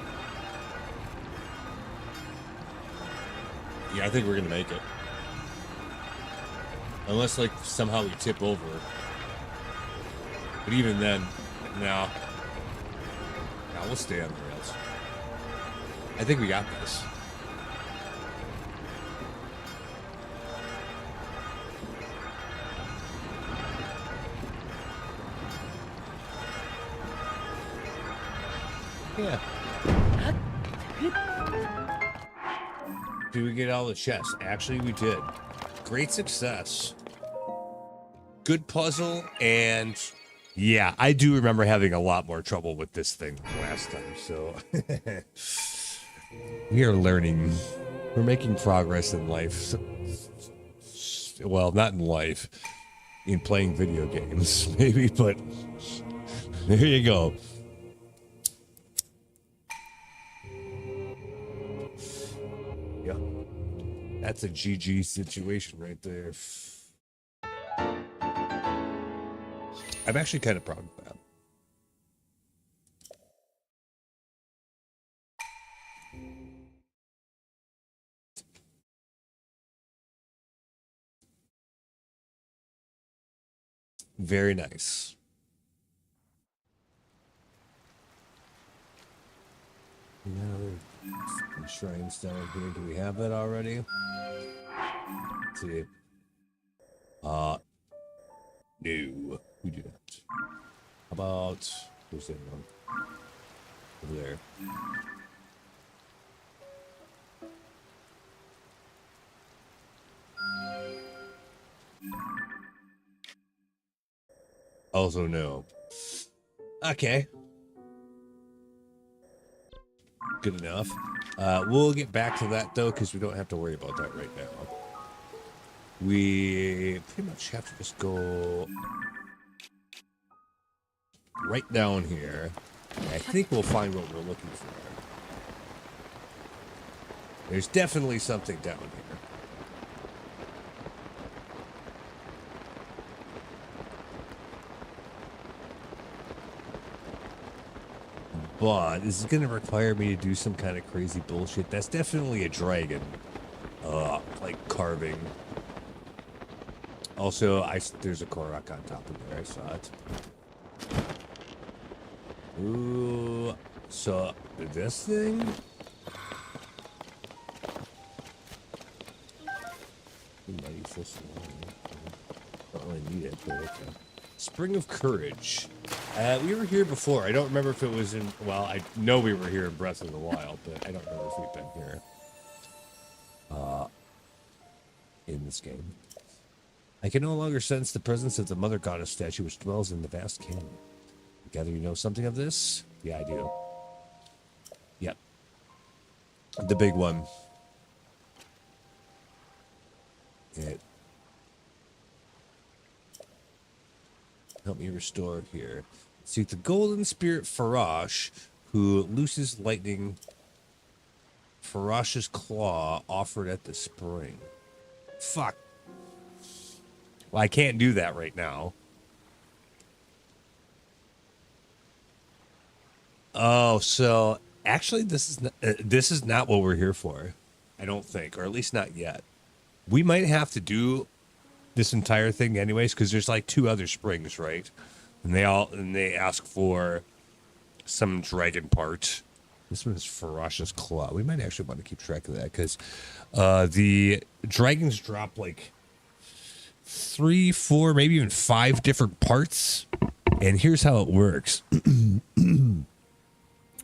Yeah, I think we're gonna make it. Unless, like, somehow we tip over. But even then, no. No, we'll stay on the rails. I think we got this. Yeah. Did we get all the chests? Actually, we did. Great success. Good puzzle, and yeah, I do remember having a lot more trouble with this thing last time, so we are learning. We're making progress in life. Well, not in life, in playing video games, maybe, but there you go. Yeah, that's a GG situation right there. I'm actually kind of proud of that. Very nice. Now, shrines down here. Do we have that already? Let's see. No, we do not. How about where's the other one? Over there. Also no. Okay. Good enough. We'll get back to that though, because we don't have to worry about that right now. We pretty much have to just go right down here. I think we'll find what we're looking for. There's definitely something down here. But this is going to require me to do some kind of crazy bullshit. That's definitely a dragon. Like carving. Also, there's a Korok on top of there. I saw it. Ooh. So, this thing? We might use this one. Don't really need it, but okay. Spring of Courage. We were here before. I don't remember if it was in... Well, I know we were here in Breath of the Wild, but I don't remember if we've been here. In this game. I can no longer sense the presence of the Mother Goddess statue which dwells in the vast canyon. I gather you know something of this? Yeah, I do. Yep. The big one. It... Help me restore here. Seek the golden spirit Farash, who looses lightning. Farash's claw offered at the spring. Fuck. Well, I can't do that right now. Oh, so actually, this is not what we're here for. I don't think, or at least not yet. We might have to do this entire thing anyways, because there's like 2 other springs, right? And they ask for some dragon part. This one is Farash's claw. We might actually want to keep track of that, because the dragons drop like 3, 4, maybe even 5 different parts. And here's how it works.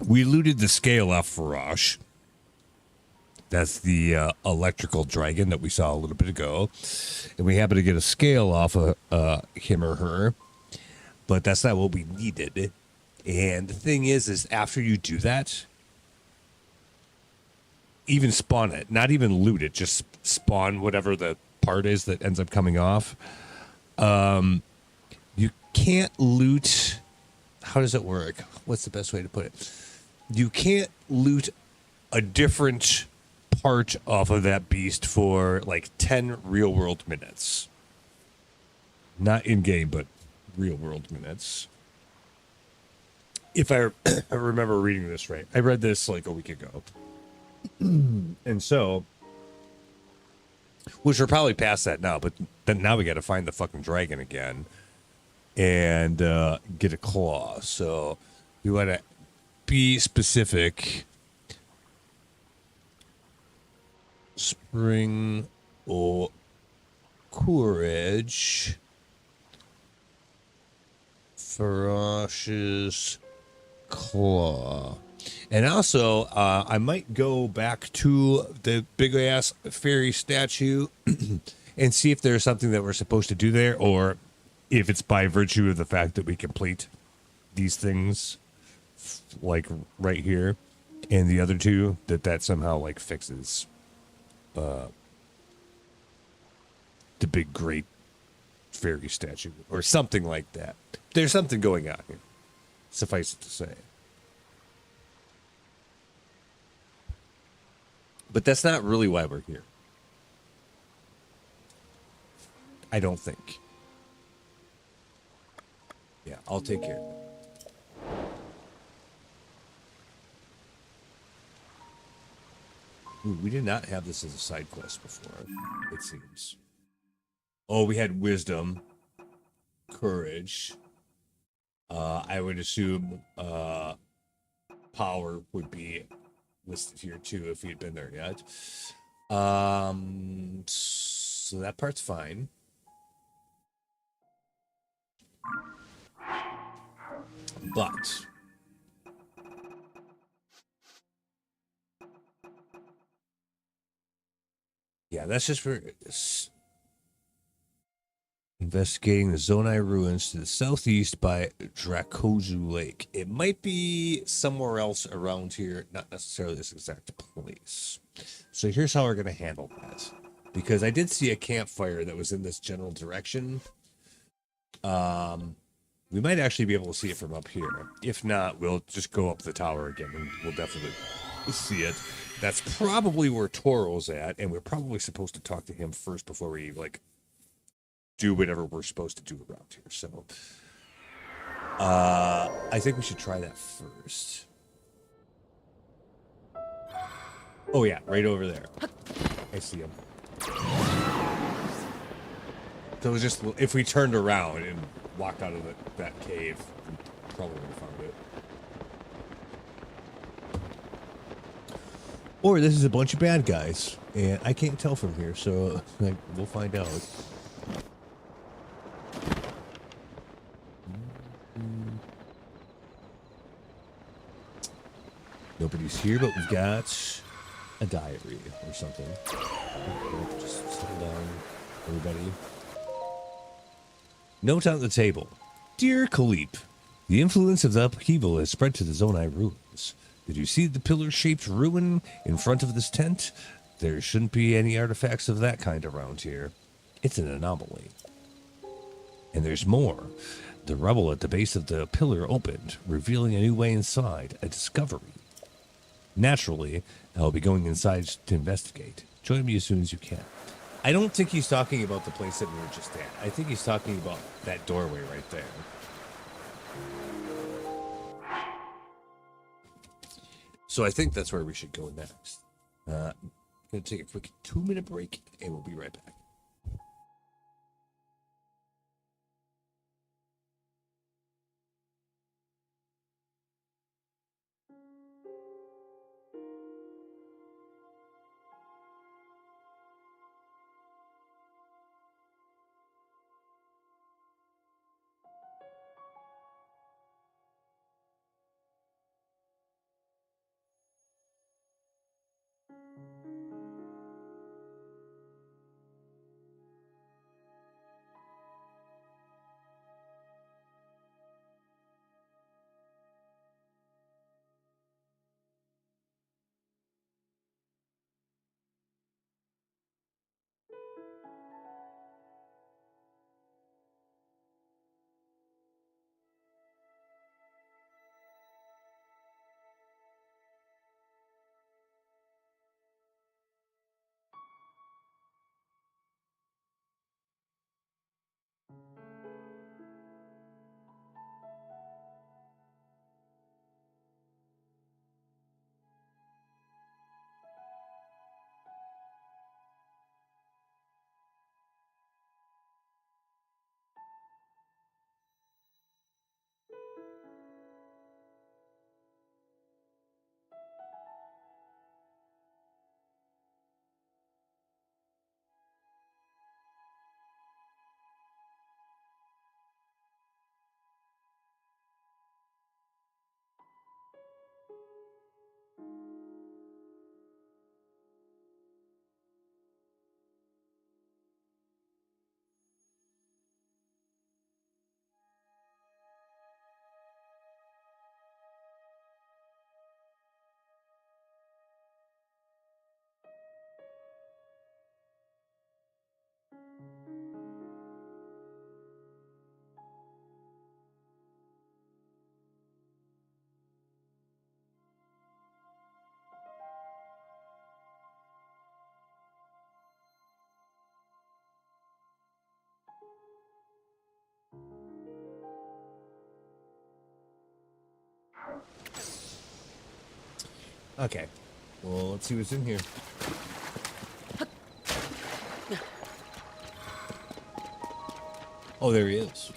We looted the scale off Farash. That's the electrical dragon that we saw a little bit ago. And we happen to get a scale off of him or her. But that's not what we needed. And the thing is after you do that, even spawn it. Not even loot it. Just spawn whatever the part is that ends up coming off. You can't loot... How does it work? What's the best way to put it? You can't loot a different part off of that beast for like 10 real world minutes. Not in game, but real world minutes. If I remember reading this right. I read this like a week ago. And so, which we're probably past that now, but then now we got to find the fucking dragon again and get a claw. So we want to be specific. Spring or Courage. Farash's claw. And also, I might go back to the big ass fairy statue and see if there's something that we're supposed to do there, or if it's by virtue of the fact that we complete these things, like right here, and the other 2, that somehow like fixes the big great fairy statue or something like that. There's something going on here. Suffice it to say. But that's not really why we're here. I don't think. Yeah, I'll take care of it. Ooh, we did not have this as a side quest before, it seems. Oh, we had wisdom, courage. I would assume power would be listed here too if he'd been there yet. So that part's fine. But yeah, that's just for Investigating the Zonai ruins to the southeast by Drakozu Lake. It might be somewhere else around here, not necessarily this exact place. So here's how we're going to handle that. Because I did see a campfire that was in this general direction. We might actually be able to see it from up here. If not, we'll just go up the tower again and we'll definitely see it. That's probably where Toro's at, and we're probably supposed to talk to him first before we, like, do whatever we're supposed to do around here. So, I think we should try that first. Oh, yeah, right over there. I see him. So it was just, if we turned around and walked out of that cave, we probably would have found it. Or this is a bunch of bad guys, and I can't tell from here, so like, we'll find out. Nobody's here, but we've got a diary or something. Just settle down, everybody. Note on the table. Dear Kalip, the influence of the upheaval has spread to the Zonai ruins. Did you see the pillar-shaped ruin in front of this tent? There shouldn't be any artifacts of that kind around here. It's an anomaly. And there's more. The rubble at the base of the pillar opened, revealing a new way inside, a discovery. Naturally, I'll be going inside to investigate. Join me as soon as you can. I don't think he's talking about the place that we were just at. I think he's talking about that doorway right there. So I think that's where we should go next. I'm going to take a quick 2-minute break, and we'll be right back. Okay. Well, let's see what's in here. Oh, there he is.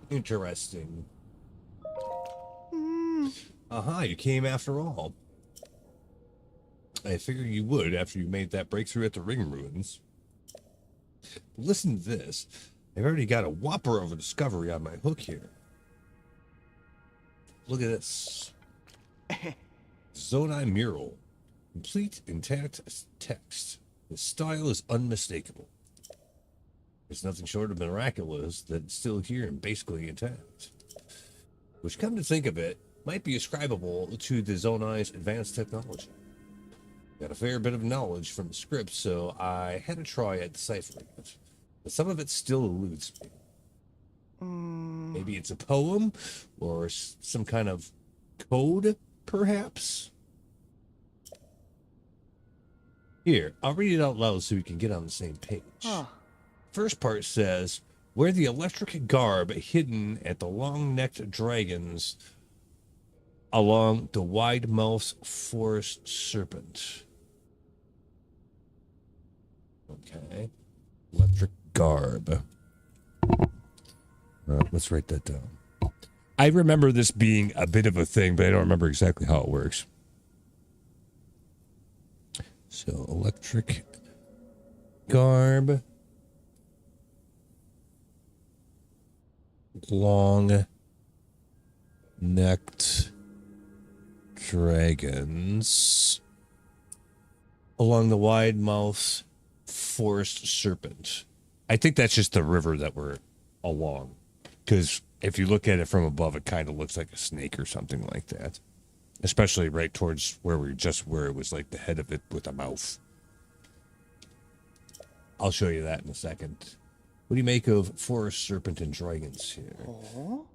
Interesting. Aha, you came after all. I figured you would after you made that breakthrough at the ring ruins. Listen to this. I've already got a whopper of a discovery on my hook here. Look at this. Zonai mural. Complete intact text. His style is unmistakable. It's nothing short of miraculous that it's still here and basically intact. Which, come to think of it, might be ascribable to the Zonai's advanced technology. Got a fair bit of knowledge from the script, so I had a try at deciphering it. But some of it still eludes me. Maybe it's a poem, or some kind of code, perhaps? Here, I'll read it out loud so we can get on the same page. First part says, where the electric garb hidden at the long-necked dragons along the wide-mouthed forest serpent. Okay. Electric garb. Let's write that down. I remember this being a bit of a thing, but I don't remember exactly how it works. So, electric garb. Long-necked dragons along the wide mouth forest serpent. I think that's just the river that we're along, because if you look at it from above, it kind of looks like a snake or something like that, especially right towards where it was like the head of it with a mouth. I'll show you that in a second. What do you make of forest serpent and dragons here?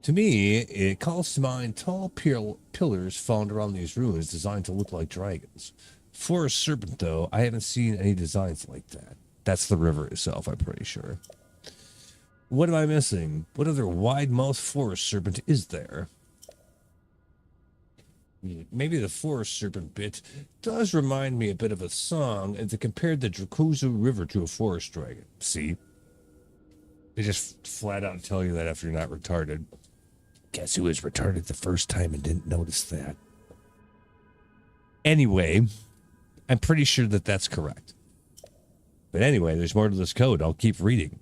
To me, it calls to mind tall pillars found around these ruins designed to look like dragons. Forest serpent, though, I haven't seen any designs like that. That's the river itself, I'm pretty sure. What am I missing? What other wide-mouthed forest serpent is there? Maybe the forest serpent bit does remind me a bit of a song that compared the Drakuzu River to a forest dragon. See? They just flat out tell you that after you're not retarded. Guess who was retarded the first time and didn't notice that? Anyway, I'm pretty sure that that's correct. But anyway, there's more to this code. I'll keep reading.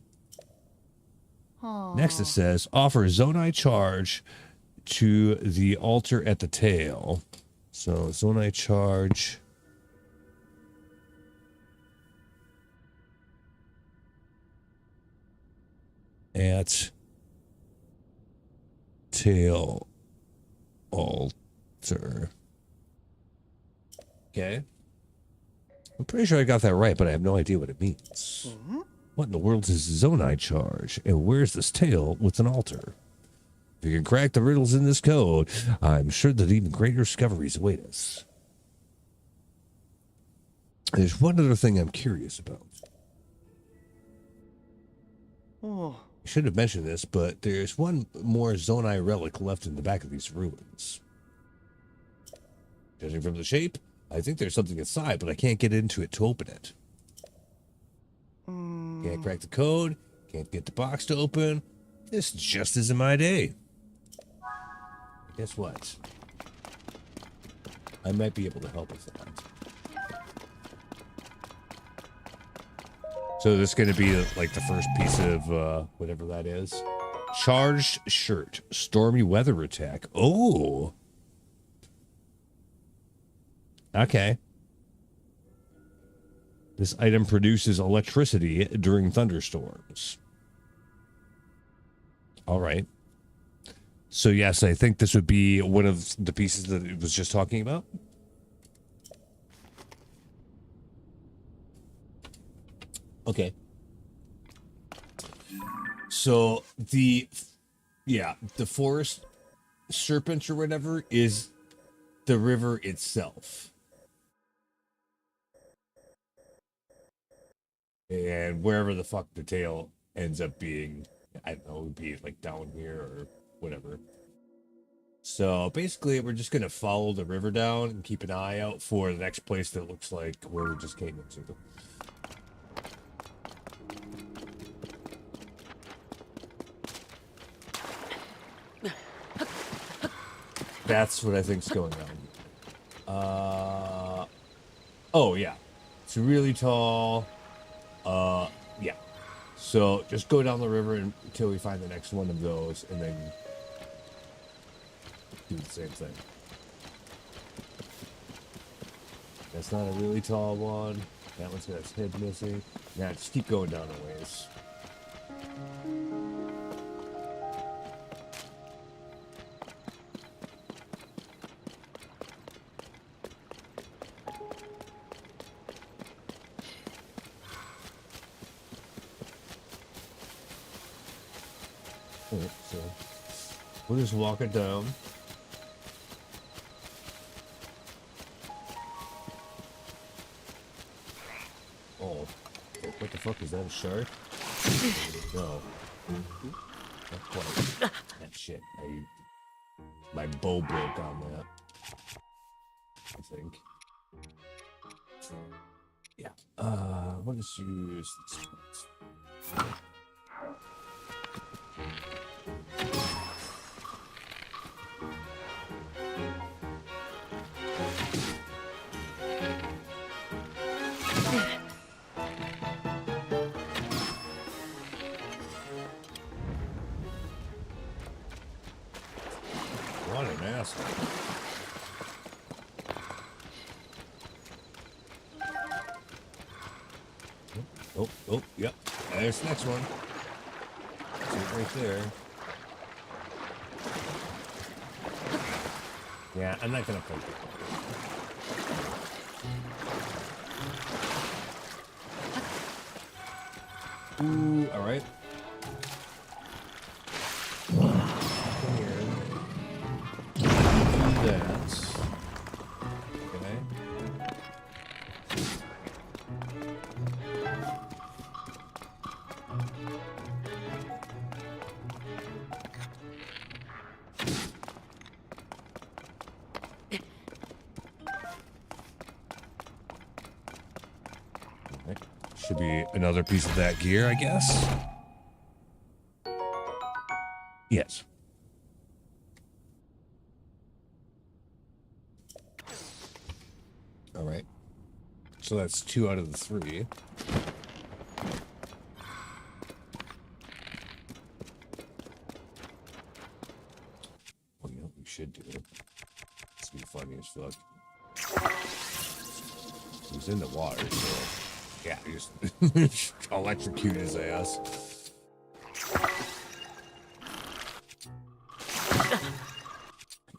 Next it says, offer Zonai charge to the altar at the tail. So Zonai charge. At tail altar. Okay. I'm pretty sure I got that right, but I have no idea what it means. What in the world is Zonai charge? And where's this tail with an altar? If you can crack the riddles in this code, I'm sure that even greater discoveries await us. There's one other thing I'm curious about. I should have mentioned this, but there's one more Zonai relic left in the back of these ruins. Judging from the shape, I think there's something inside, but I can't get into it to open it. Can't crack the code, can't get the box to open. This just isn't my day. Guess what? I might be able to help with that. So this is going to be like the first piece of whatever that is. Charged shirt. Stormy weather attack. Oh. Okay. This item produces electricity during thunderstorms. All right. So yes, I think this would be one of the pieces that it was just talking about. Okay. So the forest serpent or whatever is the river itself. And wherever the fuck the tail ends up being, I don't know, it would be like down here or whatever. So basically we're just going to follow the river down and keep an eye out for the next place that looks like where we just came into. That's what I think's going on. Oh yeah, it's really tall. Yeah. So just go down the river until we find the next one of those, and then do the same thing. That's not a really tall one. That one's got its head missing. Now just keep going down a ways. Alright, so we'll just walk it down. Oh, what the fuck is that? A shark? No, not quite. That shit. My bow broke on that. I think. Yeah. What is use this? What an asshole. Oh, yep. There's the next one. See it right there. Yeah, I'm not gonna fight it. Ooh, alright. Come here. Do that. Okay. Should be another piece of that gear, I guess. Yes. All right. So that's 2 out of the 3. Well, you know what we should do? It's gonna be funny as fuck. He's in the water, so yeah, just electrocute his ass.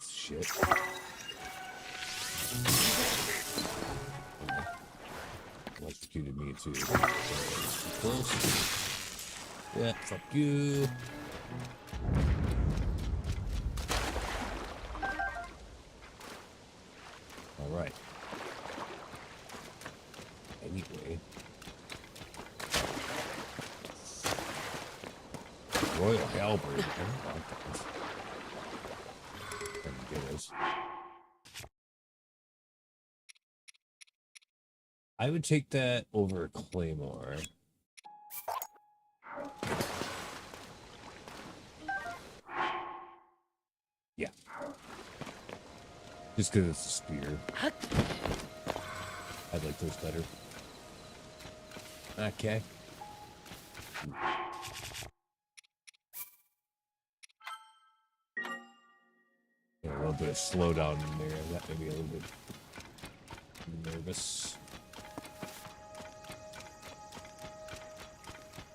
Shit. Electrocuted me too. Close. Yeah, fuck you. Alright. Anyway. Royal Halberd. I don't want that. I would take that over Claymore. Yeah. Just because it's a spear. I like those better. Okay. Yeah, a little bit of slowdown in there. That made me a little bit nervous.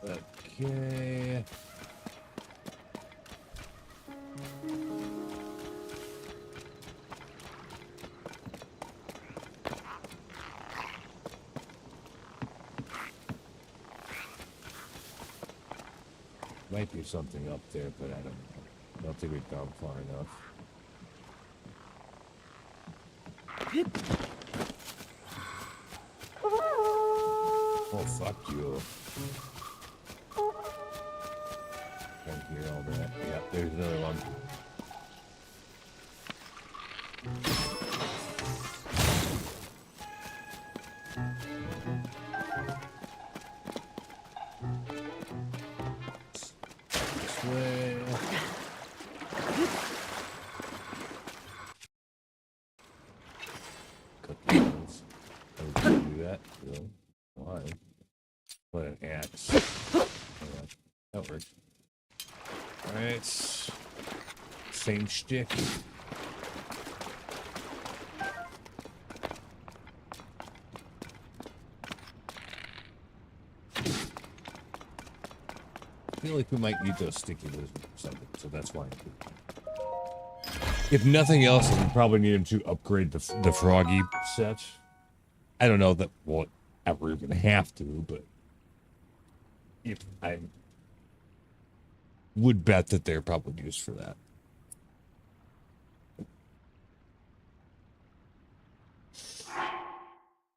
Okay. Might be something up there, but I don't know. I don't think we've gone far enough. Oh, fuck you. Can't hear all that. Yeah, there's another one. This way. Cookies. I would do that. Really? Why? What an axe. Yeah, that works. Alright. Same shtick. I feel like we might need those sticky lizards or something, so that's why. If nothing else, we probably need him to upgrade the froggy set. I don't know that we'll ever even have to, but if I would bet that they're probably used for that.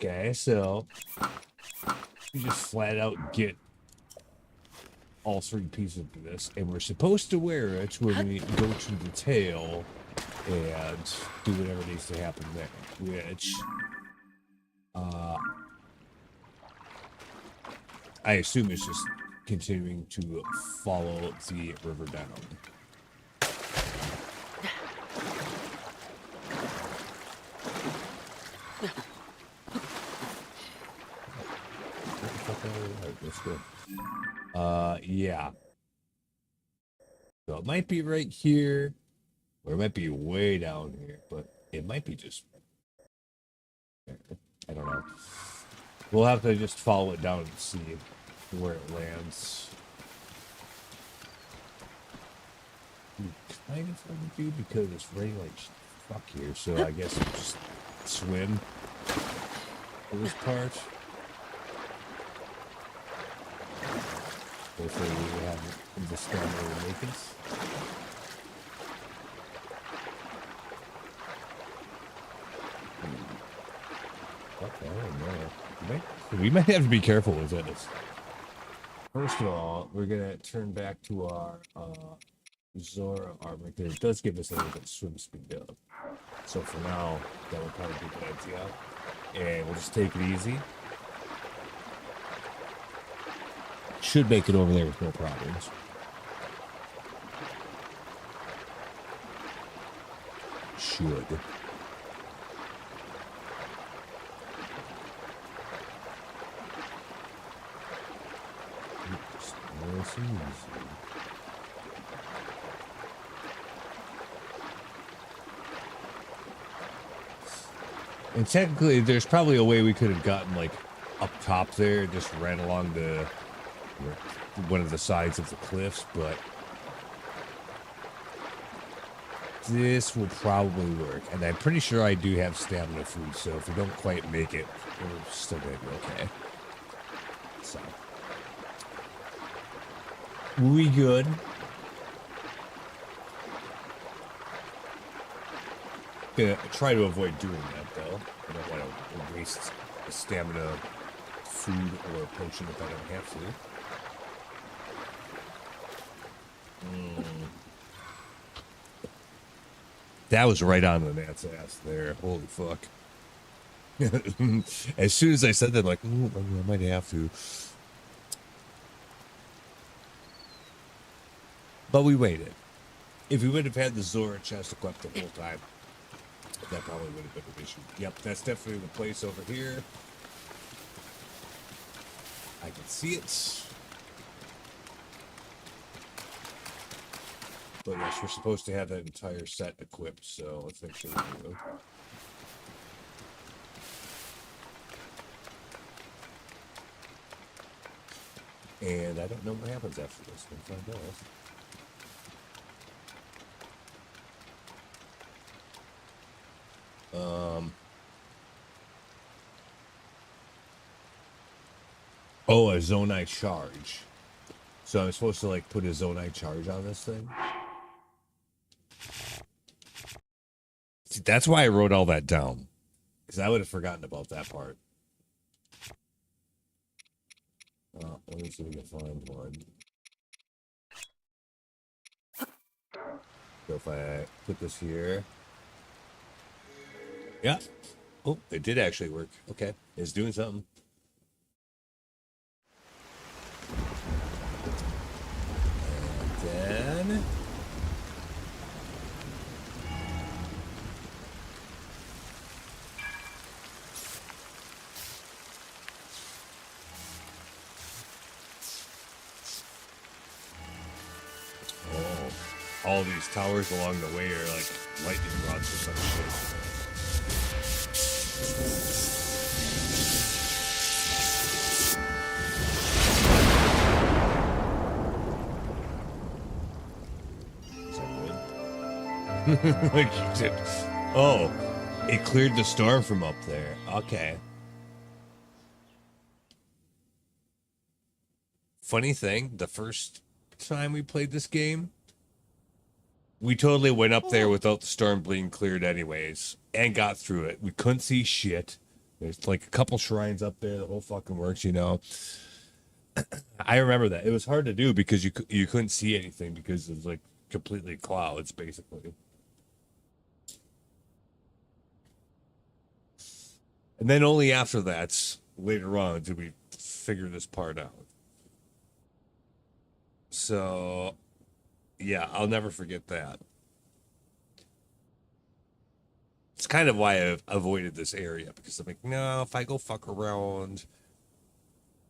Okay, so you just flat out get all 3 pieces of this, and we're supposed to wear it when we go to the tail and do whatever needs to happen there, which I assume is just continuing to follow the river down. Let's go. Yeah. So it might be right here, or it might be way down here, but it might be just, I don't know. We'll have to just follow it down and see where it lands. Kind of want to do because it's raining like fuck here, so I guess we'll just swim for this part. Hopefully we have the stamina to make it. Okay, I don't know. We might have to be careful with this. First of all, we're gonna turn back to our Zora armor. It does give us a little bit of swim speed up. So for now, that would probably be a good idea. And we'll just take it easy. Should make it over there with no problems. Should. Oops, nice and easy. And technically, there's probably a way we could have gotten like up top there, just ran along the one of the sides of the cliffs, but this will probably work. And I'm pretty sure I do have stamina food, so if we don't quite make it, we're still gonna be okay. So we good. Gonna try to avoid doing that though. I don't want to waste a stamina food or a potion if I don't have to. That was right on the gnat's ass there. Holy fuck. As soon as I said that, like, I might have to. But we waited. If we would have had the Zora chest equipped the whole time, that probably would have been an issue. Yep, that's definitely the place over here. I can see it. But yes, we're supposed to have that entire set equipped, so let's make sure we do. And I don't know what happens after this. We'll find out. Oh, a Zonai charge. So I'm supposed to like put a Zonai charge on this thing? See, that's why I wrote all that down. Because I would have forgotten about that part. Let me see if we can find one. So if I put this here. Yeah. Oh, it did actually work. Okay. It's doing something. And then all these towers along the way are like lightning rods or some shit. Like you did. Oh, it cleared the storm from up there. Okay. Funny thing, the first time we played this game, we totally went up there without the storm being cleared anyways and got through it. We couldn't see shit. There's like a couple shrines up there. The whole fucking works, you know. I remember that. It was hard to do because you couldn't see anything because it was like completely clouds, basically. And then only after that, later on, did we figure this part out. So, yeah, I'll never forget that. It's kind of why I've avoided this area, because I'm like, no, if I go fuck around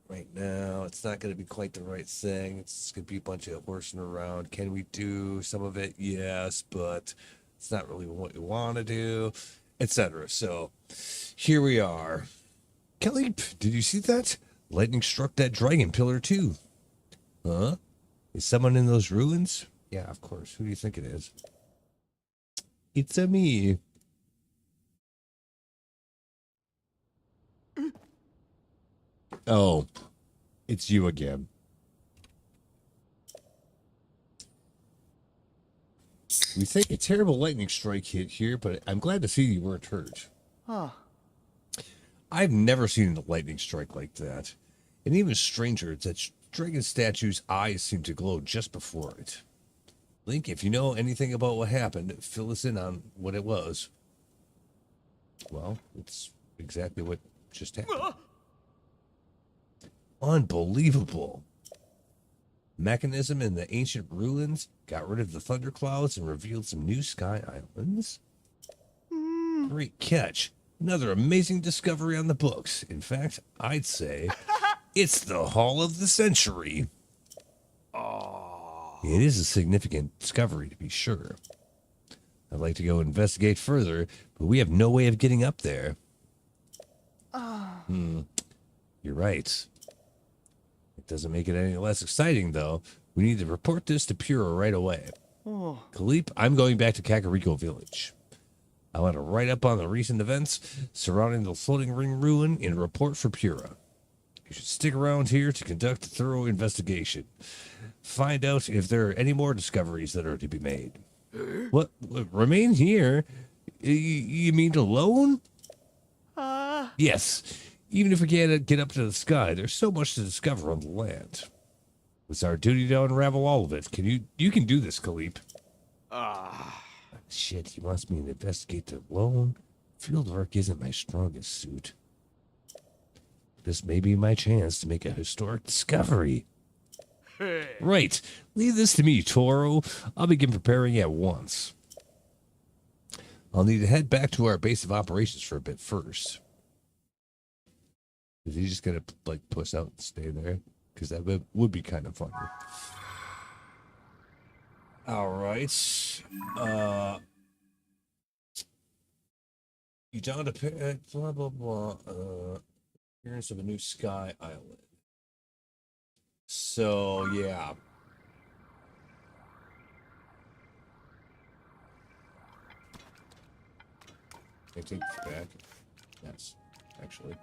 right now, it's not going to be quite the right thing. It's going to be a bunch of horsing around. Can we do some of it? Yes, but it's not really what we want to do, etc. So here we are. Kelly, did you see that? Lightning struck that dragon pillar too. Huh? Is someone in those ruins? Yeah, of course. Who do you think it is? It's a me. Oh, it's you again. We think a terrible lightning strike hit here, but I'm glad to see you weren't hurt. Huh. I've never seen a lightning strike like that. And even stranger, it's that dragon statue's eyes seem to glow just before it. Link, if you know anything about what happened, fill us in on what it was. Well, it's exactly what just happened. Unbelievable. Mechanism in the ancient ruins got rid of the thunderclouds and revealed some new sky islands. Great catch. Another amazing discovery on the books. In fact, I'd say it's the haul of the century. It is a significant discovery, to be sure. I'd like to go investigate further, but we have no way of getting up there. You're right. It doesn't make it any less exciting, though. We need to report this to Pura right away. Kalip, I'm going back to Kakariko Village. I want to write up on the recent events surrounding the floating ring ruin and report for Pura. You should stick around here to conduct a thorough investigation. Find out if there are any more discoveries that are to be made. What? Remain here? You mean alone? Yes. Even if we can't get up to the sky, there's so much to discover on the land. It's our duty to unravel all of it. You can do this, Kalip. Shit, he wants me to investigate alone. Fieldwork isn't my strongest suit. This may be my chance to make a historic discovery. Right. Leave this to me, Toro. I'll begin preparing at once. I'll need to head back to our base of operations for a bit first. Is he just gonna like push out and stay there? Because that would be kind of funny. All right. You down to pick blah blah blah. Appearance of a new sky island. So yeah. Can I take this back? Yes, actually.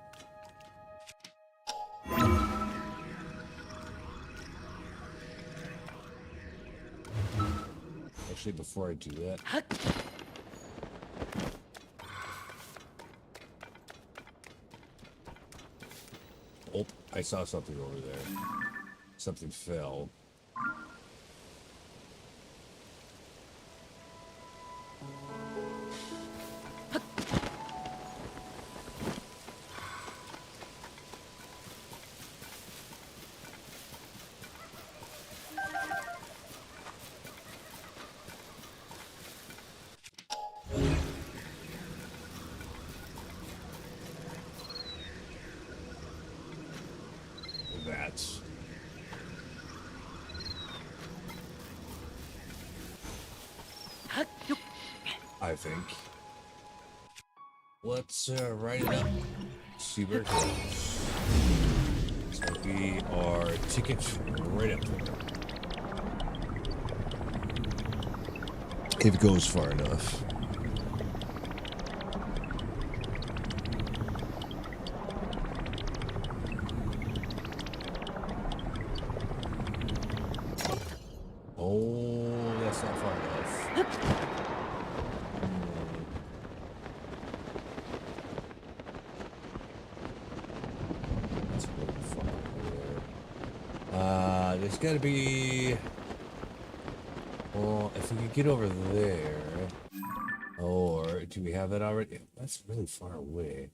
Actually, before I do that. Oh, I saw something over there. Something fell. That's I think. Let's write it up. See where it goes. So we are ticket right up there. if it goes far enough. Oh, that's not far enough. That's really far there. There's got to be. Well, if we could get over there, or do we have that already? That's really far away.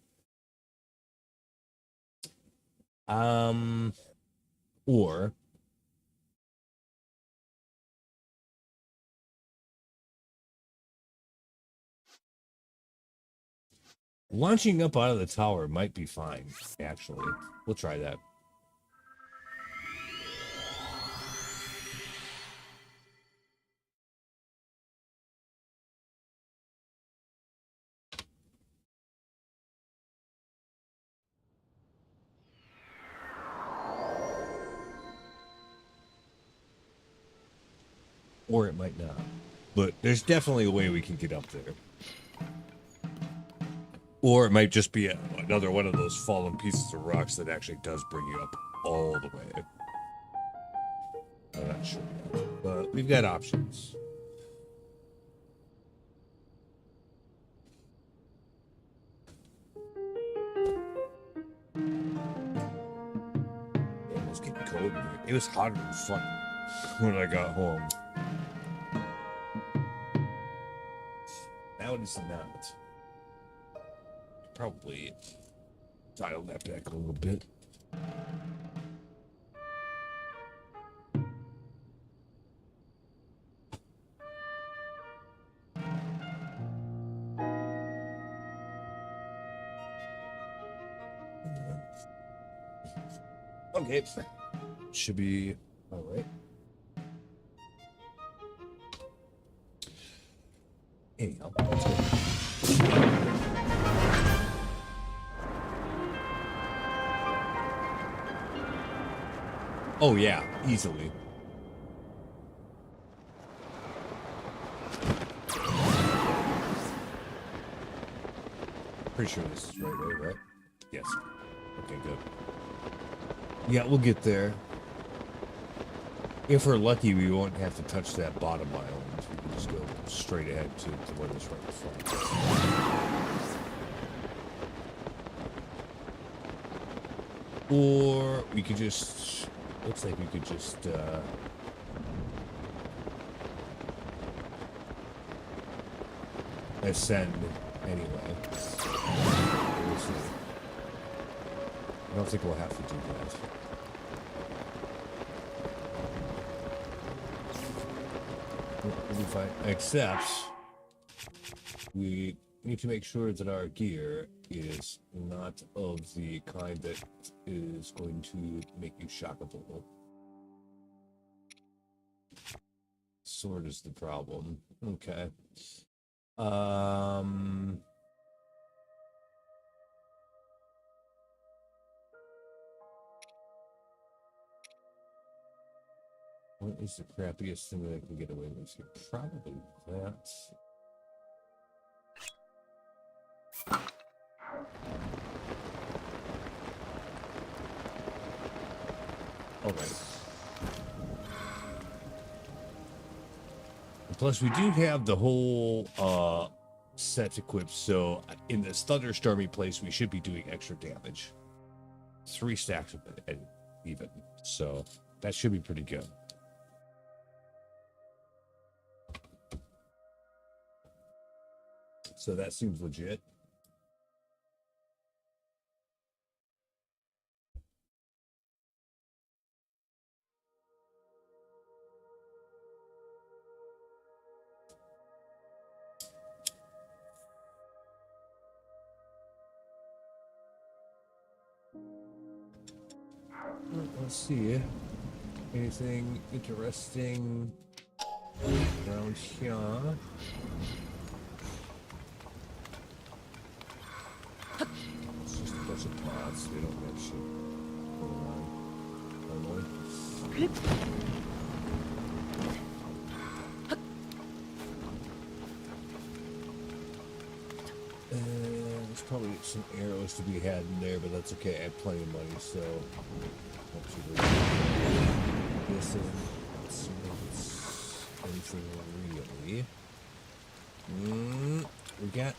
Or launching up out of the tower might be fine, actually. We'll try that. Or it might not. But there's definitely a way we can get up there. Or it might just be another one of those fallen pieces of rocks that actually does bring you up all the way. I'm not sure yet, but we've got options. Yeah, it was getting cold in here. It was hotter than fuck when I got home. Now it is not. Probably dial that back a little bit. Okay, should be all right. Anyhow, let's go. Oh yeah, easily. Pretty sure this is right way, right? Yes. Okay, good. Yeah, we'll get there. If we're lucky, we won't have to touch that bottom island. We can just go straight ahead to what is right in front. Or we could just... Looks like we could just... ascend anyway. We'll see. I don't think we'll have to do that. We'll be fine. Except we need to make sure that our gear is not of the kind that is going to make you shockable. Sword is the problem. Okay. What is the crappiest thing that I can get away with here? Probably that. Alright. Plus, we do have the whole set equipped, so in this thunderstormy place, we should be doing extra damage. 3 stacks of it, even. So that should be pretty good. So that seems legit. Let's see. Anything interesting around here? It's just a bunch of pots. They don't have shit going on. Normally. probably some arrows to be had in there, but that's okay. I have plenty of money, so not too big. This isn't anything really. We got.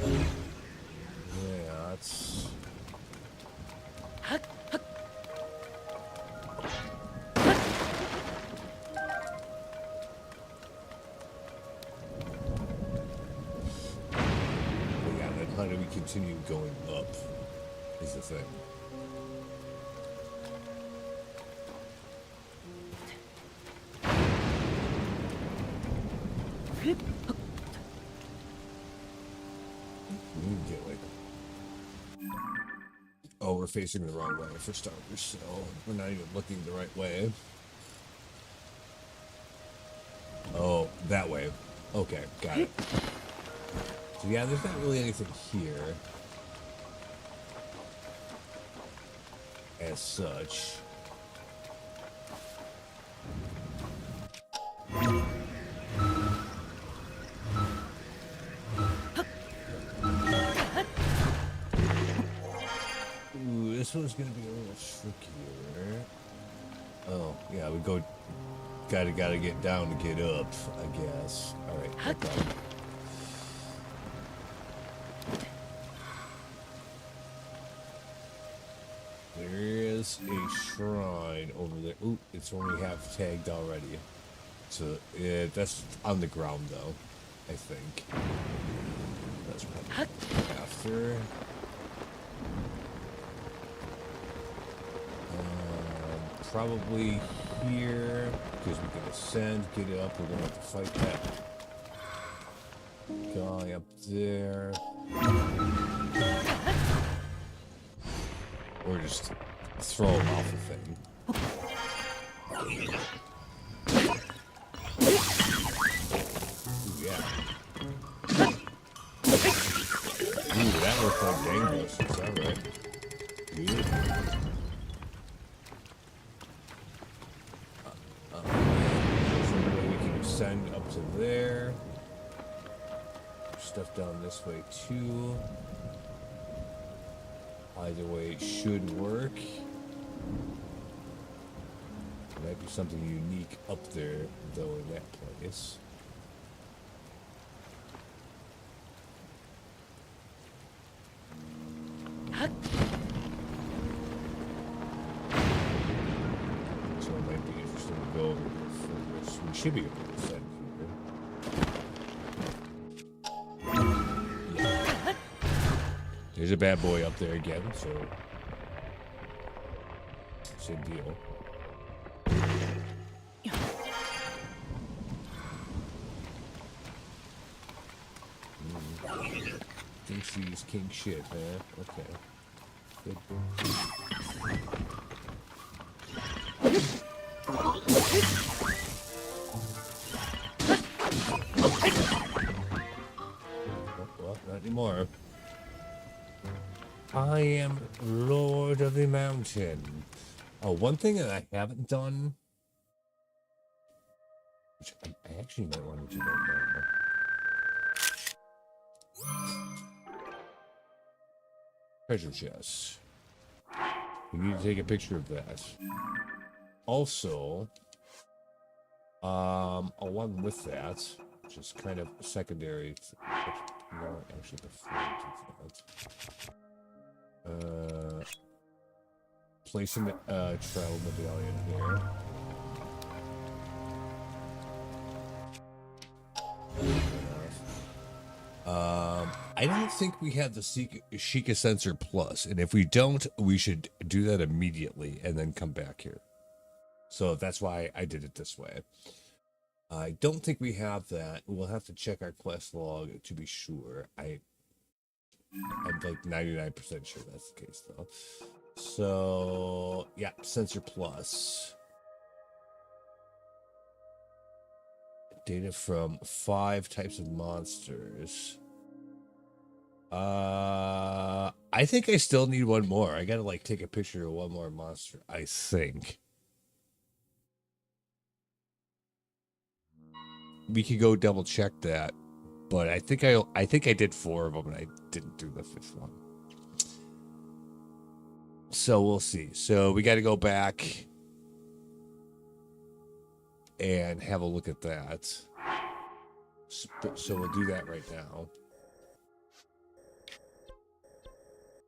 Yeah, that's. How do we continue going up is the thing. Oh, we're facing the wrong way for starters, so we're not even looking the right way. Oh, that way. Okay, got it. So yeah, there's not really anything here as such. Ooh, this one's gonna be a little trickier. Oh, yeah, we gotta get down to get up, I guess. Alright, no problem. There is a shrine over there. Ooh, it's only half tagged already. So, that's on the ground, though, I think. That's probably after. Probably here, because we can ascend, get up. We're going to have to fight that guy up there. Or just throw him off the thing. Ooh, yeah. Ooh, that looked like gangbusters. Is that right? Beautiful. Send up to there. Stuff down this way too. Either way it should work. There might be something unique up there though in that place. So it might be interesting to go over here first. We should be able to send here. Yeah. There's a bad boy up there again, so same deal. Thinks he's king shit, man. Okay. Good. Well, not anymore. I am Lord of the Mountain. Oh, one thing that I haven't done, which I actually might want to do right now. Treasure chest. We need to take a picture of that. Also, along with that, which is kind of secondary. No, actually, before I do that, placing the travel medallion here. I don't think we have the Sheikah Sensor Plus, and if we don't, we should do that immediately and then come back here. So that's why I did it this way. I don't think we have that. We'll have to check our quest log to be sure. I'm like 99% sure that's the case, though. So, yeah, Sensor Plus. Data from 5 types of monsters. I think I still need one more. I gotta like take a picture of one more monster, I think. We could go double check that but I think I did 4 of them, and I didn't do the 5th one. So we'll see. So we got to go back and have a look at that. So we'll do that right now.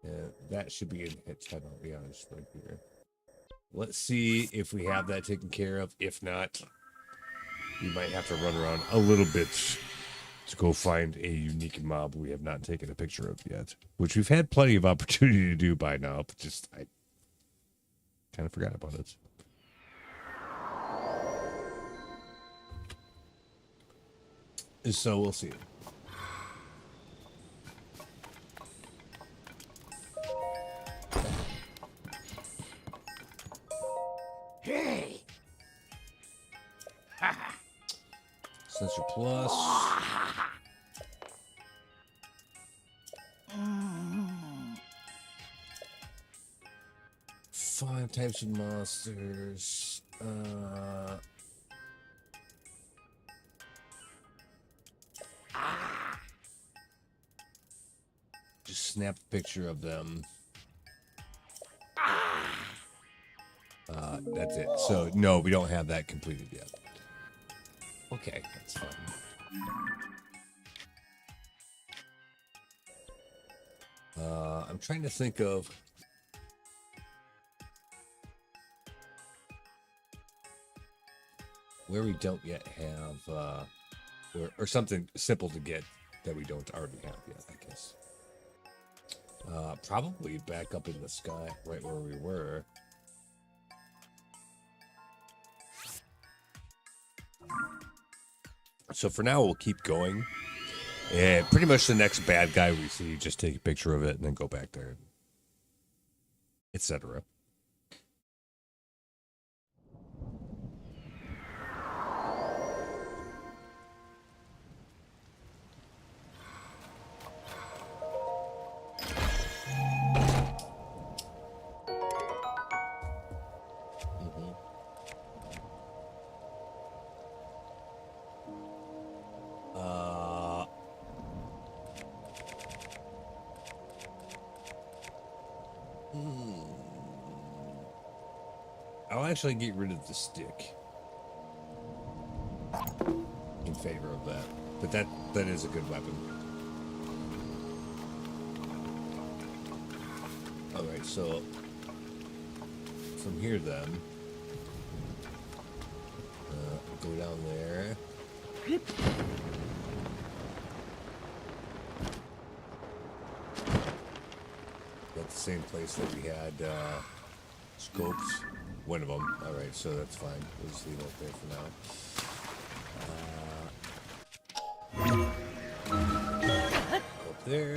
And that should be in hit 10. Yeah, it's right here. Let's see if we have that taken care of. If not, we might have to run around a little bit to go find a unique mob we have not taken a picture of yet, which we've had plenty of opportunity to do by now, but just I kind of forgot about it. So we'll see. Hey. Sensor plus. Five types of monsters. Just snap a picture of them. That's it. So, no, we don't have that completed yet. Okay, that's fine. I'm trying to think of... where we don't yet have... or something simple to get that we don't already have yet, I guess. Probably back up in the sky, right where we were. So for now, we'll keep going. And pretty much the next bad guy we see, just take a picture of it and then go back there, etc. I'll actually get rid of the stick in favor of that, but that is a good weapon. All right, so from here then, go down there. That's the same place that we had scopes. One of them. All right, so that's fine. We'll just leave it up there for now. Go up there.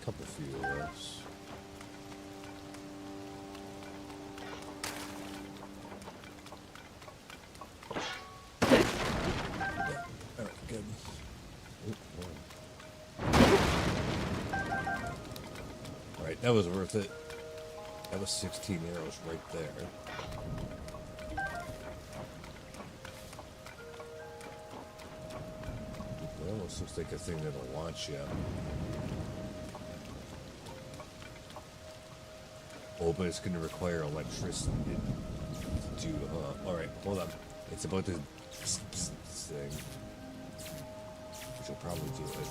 Couple few of those. Good. All right, that was worth it. That was 16 arrows right there. It almost looks like a thing that'll launch you. Oh, but it's going to require electricity to do. All right, hold on. It's about this thing. Which will probably do it.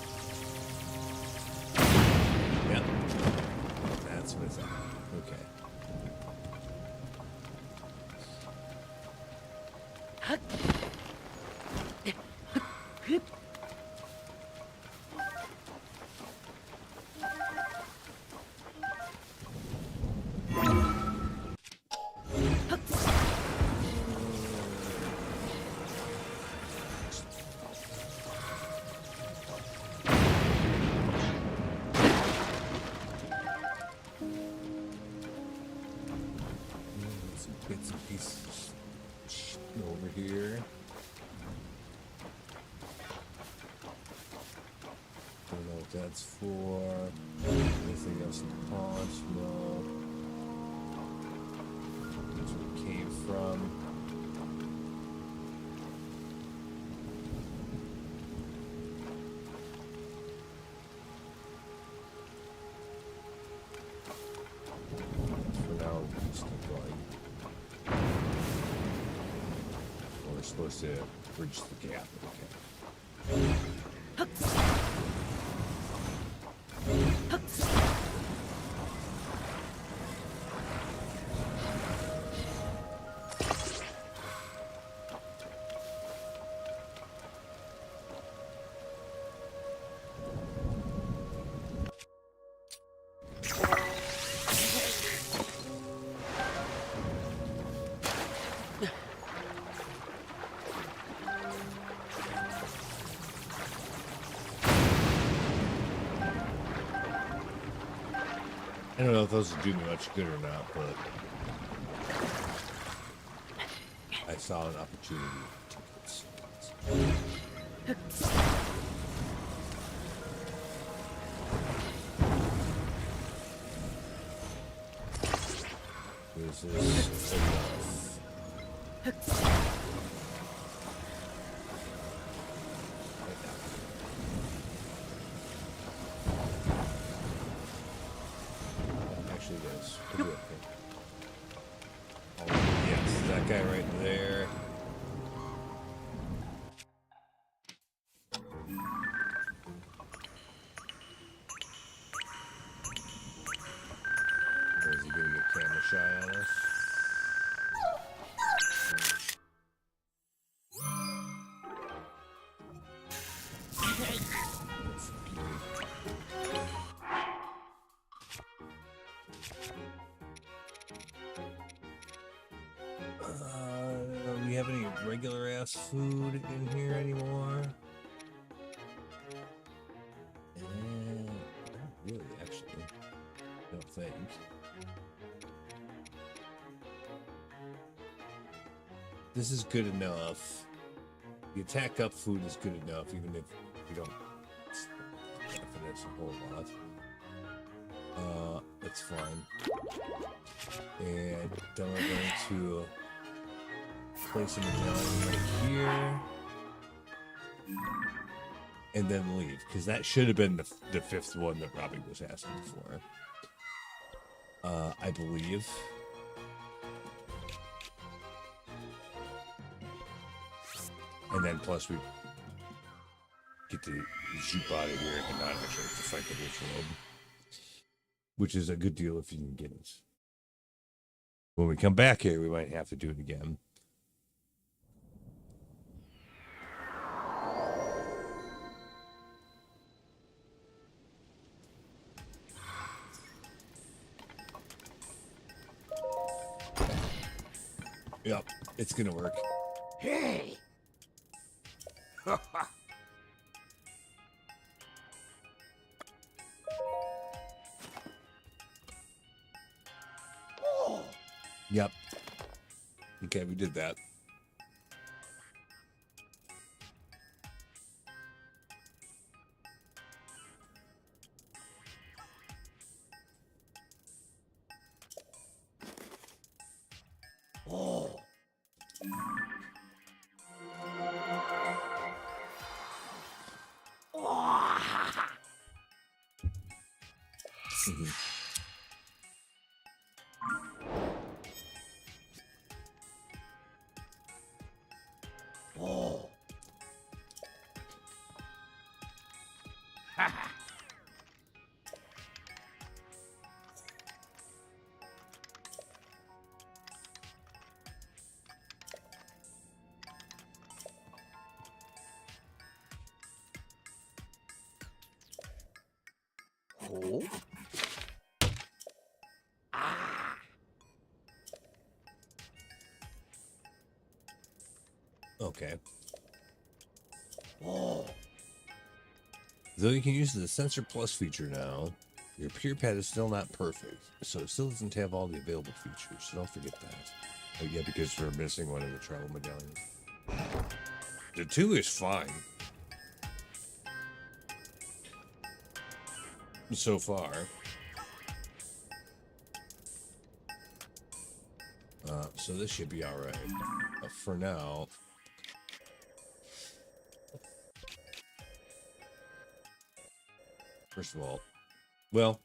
Yep. That's what it's at. Okay. Bits and pieces over here. That's for anything else in the paunch? No. That's where it came from. For now, just keep going. Well, we're supposed to bridge the gap. Okay. I don't know if those will do me much good or not, but I saw an opportunity to take it. This is enough. Actually, yes. We'll do it. Oh, yes, that guy right there. Or is he gonna get camera shy on us? Do we have any regular ass food in here anymore? Not really, actually. I don't think. This is good enough. The attack up food is good enough, even if we don't finesse a whole lot. That's fine. And then we're going to place him down right here. And then leave, because that should have been the fifth one that Robbie was asking for. I believe. And then plus we get the zoop out of here and not actually have to fight the Witch-Robe. Which is a good deal if you can get it. When we come back here, we might have to do it again. Yep, it's gonna work. Hey! Oh! Yep. Okay, we did that. Oh! Oh! Oh? Ah! Okay. Oh! Though you can use the Sensor Plus feature now, your Pure Pad is still not perfect, so it still doesn't have all the available features, so don't forget that. Oh yeah, because we're missing one of the travel medallions. The 2 is fine. so far. So this should be all right. For now. First of all, well,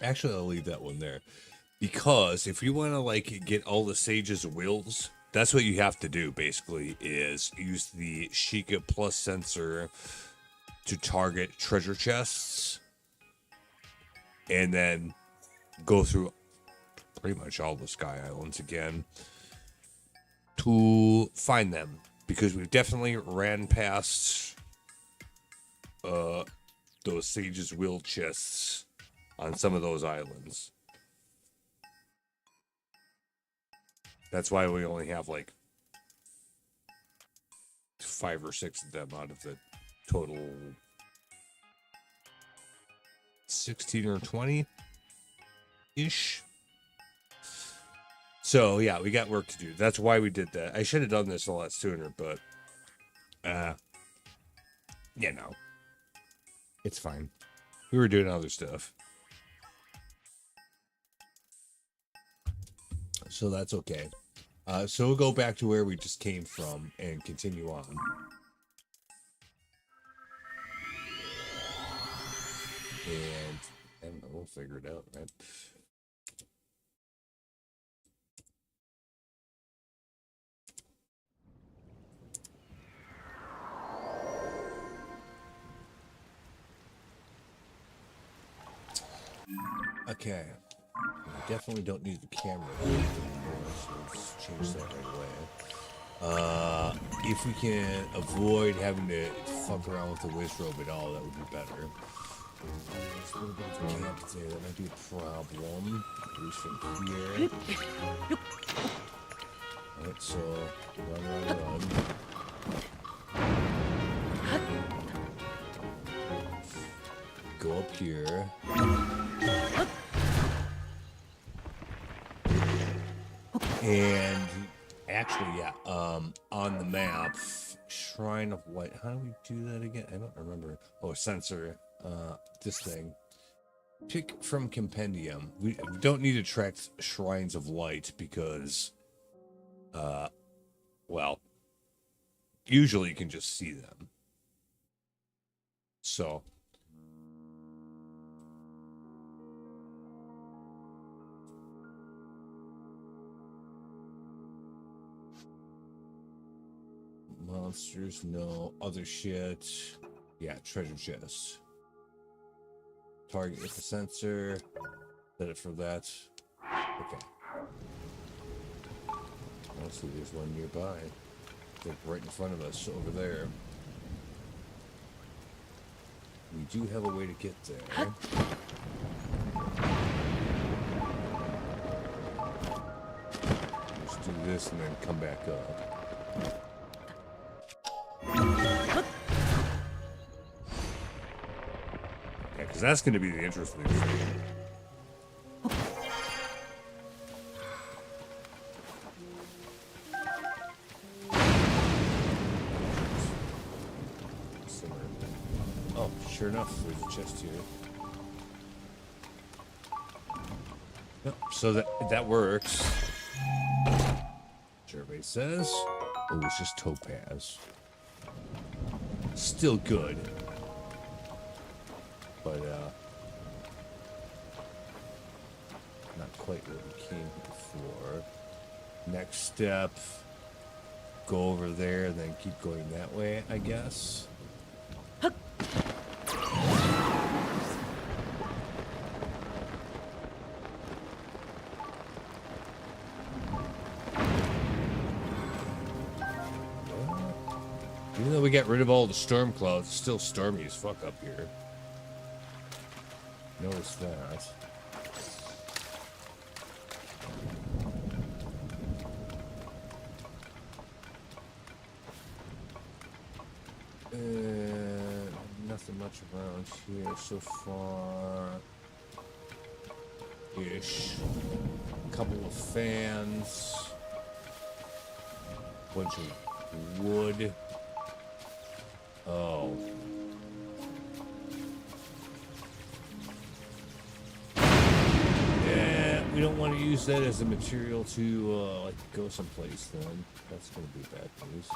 actually, I'll leave that one there. Because if you want to, like, get all the Sage's wills, that's what you have to do, basically, is use the Sheikah Plus sensor to target treasure chests. And then go through pretty much all the Sky Islands again to find them. Because we've definitely ran past those Sage's will chests on some of those islands. That's why we only have like 5 or 6 of them out of the total 16 or 20 ish. So yeah, we got work to do. That's why we did that. I should have done this a lot sooner, but you know, it's fine. We were doing other stuff. So that's okay. So we'll go back to where we just came from and continue on. And I don't know, we'll figure it out, right? Okay. We definitely don't need the camera anymore, so let's change that right away. If we can avoid having to fuck around with the whiz robe at all, that would be better. There's a little bit of a gap there, that might be a problem. At least from here. Alright, so run. Go up here. And actually, yeah, on the map, Shrine of Light. How do we do that again? I don't remember. Oh, sensor. This thing. Pick from compendium. We don't need to track Shrines of Light because, well, usually you can just see them. So. Monsters, no. Other shit. Yeah, treasure chest. Target with the sensor. Set it for that. Okay. Honestly, there's one nearby. Like right in front of us, over there. We do have a way to get there. Let's do this and then come back up. Yeah, because that's going to be the interesting thing. Oh, sure enough, there's a chest here. Yep, so that works. Survey says. Oh, it's just topaz. Still good. But, not quite what we came here for. Next step, go over there and then keep going that way, I guess. Even though we got rid of all the storm clouds, it's still stormy as fuck up here. Notice that. Nothing much around here so far. Ish. Couple of fans. Bunch of wood. Oh. don't want to use that as a material to like go someplace, then that's going to be bad news.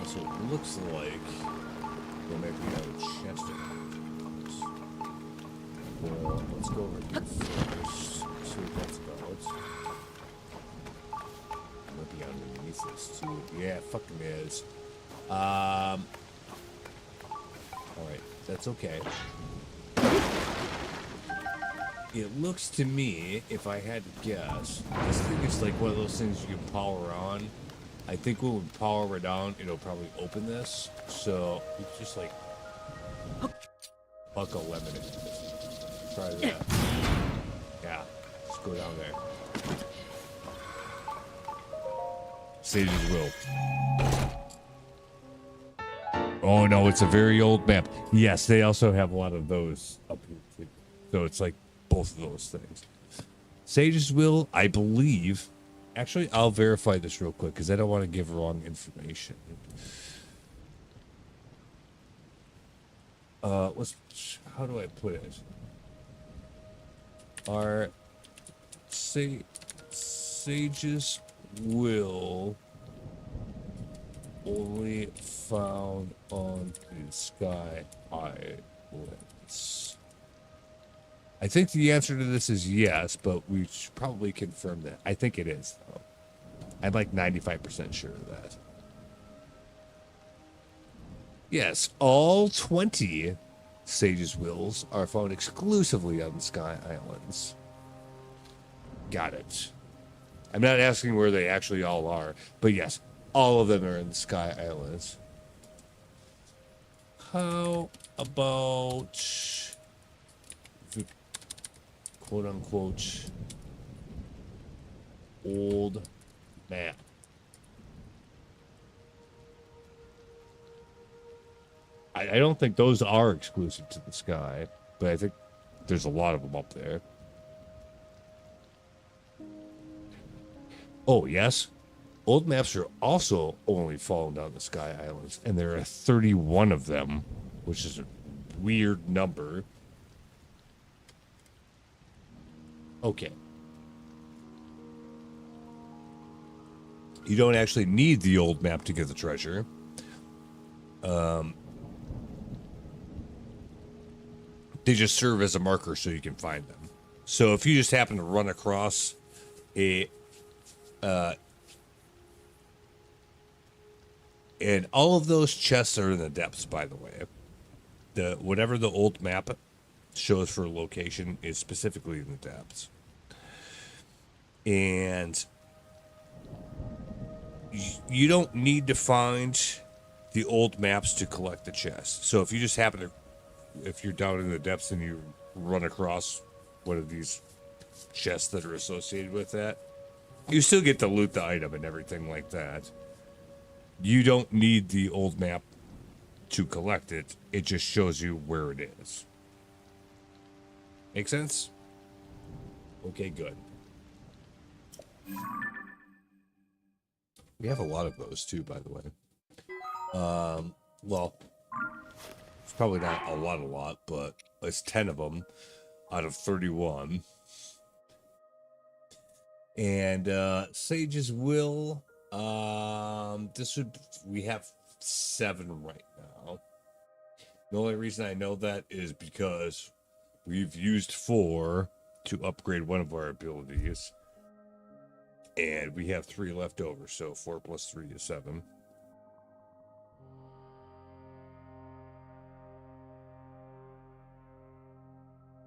So it looks like there might be another chest around. Well, let's go over here first. See what that's about. Might be underneath this too. Yeah, fucking is. Alright, that's okay. It looks to me, if I had to guess, this thing is like one of those things you can power on. I think when we power it on, it'll probably open this. So you just like buck a lemon in it. Try that. Yeah, just go down there. Sage's Will. Oh no, it's a very old map. Yes, they also have a lot of those up here too. So it's like both of those things. Sage's Will, I believe. Actually, I'll verify this real quick because I don't want to give wrong information. How do I put it? Our Sage's Will only found on the Sky Islands. I think the answer to this is yes, but we should probably confirm that. I think it is, though. I'm like 95% sure of that. Yes, all 20 Sage's Wills are found exclusively on the Sky Islands. Got it. I'm not asking where they actually all are, but yes, all of them are in the Sky Islands. How about the quote-unquote old map? I don't think those are exclusive to the Sky, but I think there's a lot of them up there. Oh, yes. Old maps are also only found on the Sky Islands, and there are 31 of them, which is a weird number. Okay. You don't actually need the old map to get the treasure. They just serve as a marker so you can find them. So if you just happen to run across a and all of those chests are in the depths, by the way. Whatever the old map shows for location is specifically in the depths. And you don't need to find the old maps to collect the chests. So if you just happen to, if you're down in the depths and you run across one of these chests that are associated with that, you still get to loot the item and everything like that. You don't need the old map to collect it. It just shows you where it is. Make sense? Okay, good. We have a lot of those too, by the way. Well, it's probably not a lot, but it's 10 of them out of 31. And Sage's Will, we have 7 right now. The only reason I know that is because we've used 4 to upgrade one of our abilities. And we have 3 left over, so 4 plus 3 is 7.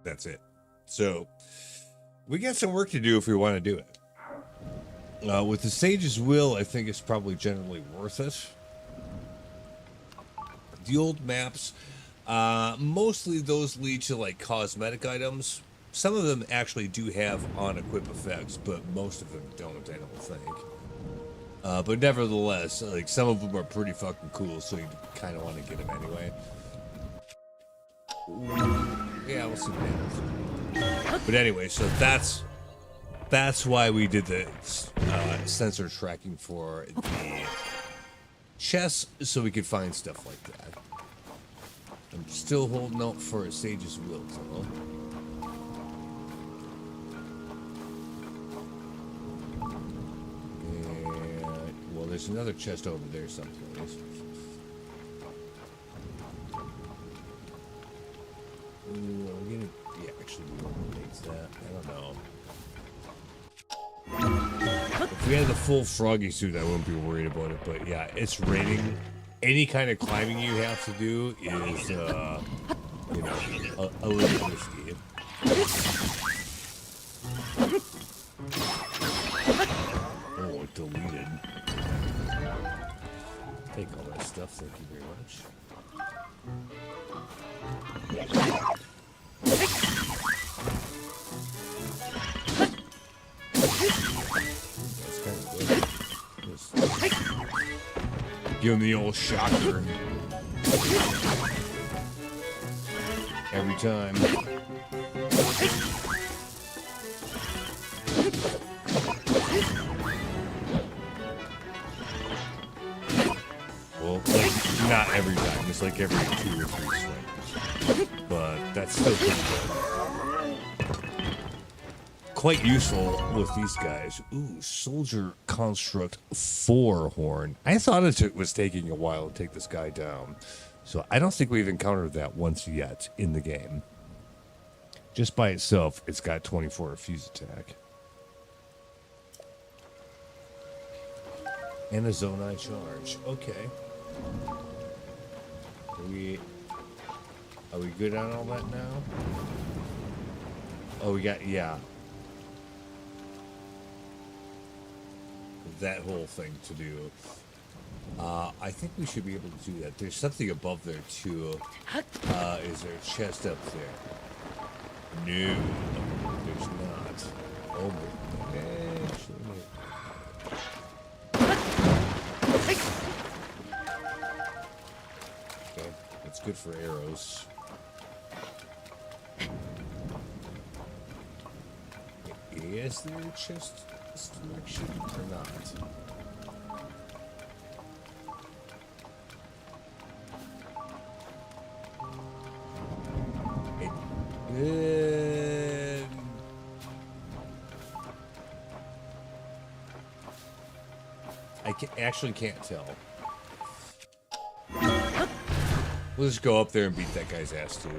That's it. So we got some work to do if we want to do it. With the Sage's Will, I think it's probably generally worth it. The old maps, mostly those lead to like cosmetic items. Some of them actually do have on-equip effects, but most of them don't, I don't think. But nevertheless, like some of them are pretty fucking cool, so you kind of want to get them anyway. Yeah, we'll see what happens. But anyway, so that's why we did the sensor tracking for the chests, so we could find stuff like that. I'm still holding out for a Sage's Will, though. there's another chest over there someplace. Ooh, I'm gonna, yeah, actually, we won't make that. I don't know. If we had the full froggy suit, I wouldn't be worried about it. But yeah, it's raining. Any kind of climbing you have to do is, you know, a little risky. Oh, it deleted. Take all that stuff. Thank you very much. That's kind of good. Just give him the old shocker. Every time. Well, like, not every time, just like every 2 or 3 swings. But that's still pretty good. Quite useful with these guys. Ooh, Soldier Construct 4 horn. I thought it was taking a while to take this guy down. So I don't think we've encountered that once yet in the game. Just by itself, it's got 24 fuse attack. And a Zonai charge. Okay. Are we good on all that now? Oh, we got, yeah. That whole thing to do. I think we should be able to do that. There's something above there too. Is there a chest up there? No, there's not. Oh my, actually. Okay, that's good for arrows. Is there a chest this direction or not? Actually can't tell. We'll just go up there and beat that guy's ass too.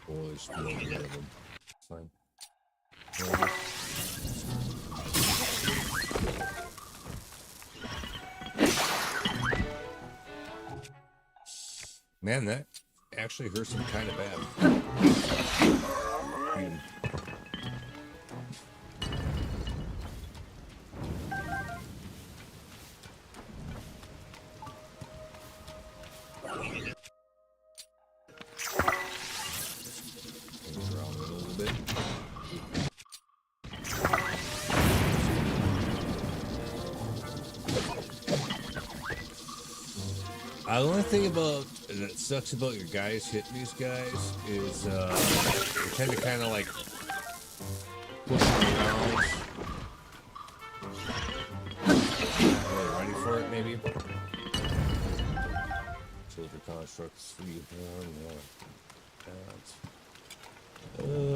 Oh, there's no one of them. Fine. Man, that actually hurts him kind of bad. The only thing that sucks about your guys hitting these guys is they tend to kind of like push them around. Not really ready for it, maybe. Soldier Construct 3 horn,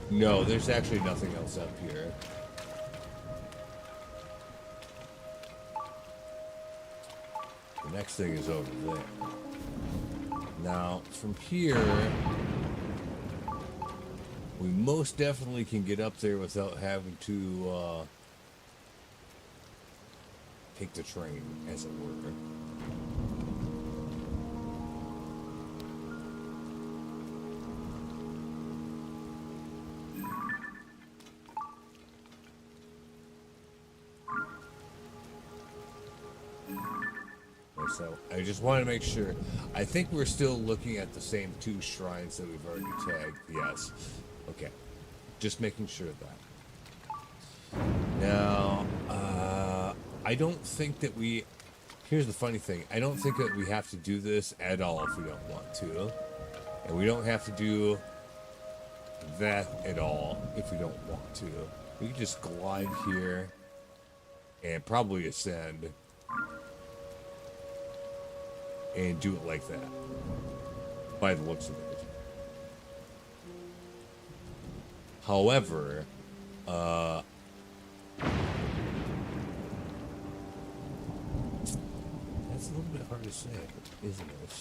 no, there's actually nothing else up here. The next thing is over there. Now, from here, we most definitely can get up there without having to take the train, as it were. So I just want to make sure. I think we're still looking at the same 2 shrines that we've already tagged. Yes. Okay. Just making sure of that. Now, I don't think that we... Here's the funny thing. I don't think that we have to do this at all if we don't want to. And we don't have to do that at all if we don't want to. We can just glide here and probably ascend. And do it like that, by the looks of it. However, little bit hard to say, isn't it?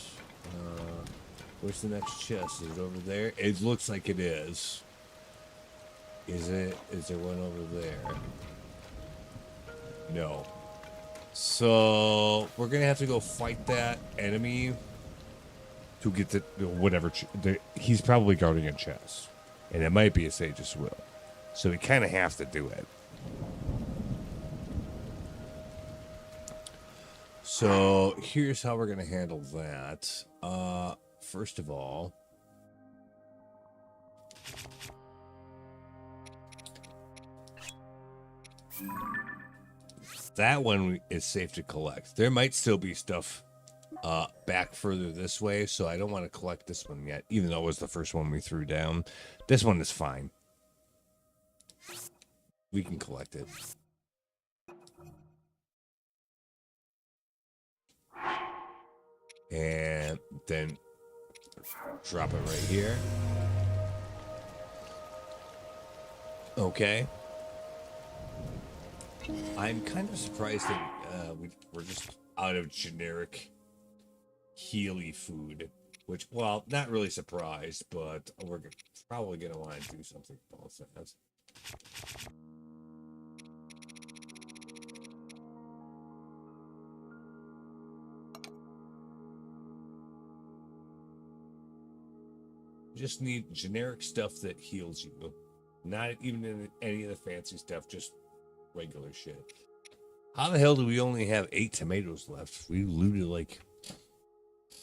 Where's the next chest? Is it over there? It looks like it is. Is it? Is there one over there? No. So we're gonna have to go fight that enemy to get the whatever. He's probably guarding a chest, and it might be a Sage's Will. So we kind of have to do it. So here's how we're gonna handle that. First of all, that one is safe to collect. There might still be stuff back further this way, so I don't want to collect this one yet, even though it was the first one we threw down. This one is fine. We can collect it. And then drop it right here. Okay. I'm kind of surprised that we're just out of generic Healy food, which, well, not really surprised, but we're probably going to want to do something about that. Just need generic stuff that heals you. Not even in any of the fancy stuff, just regular shit. How the hell do we only have 8 tomatoes left? We looted like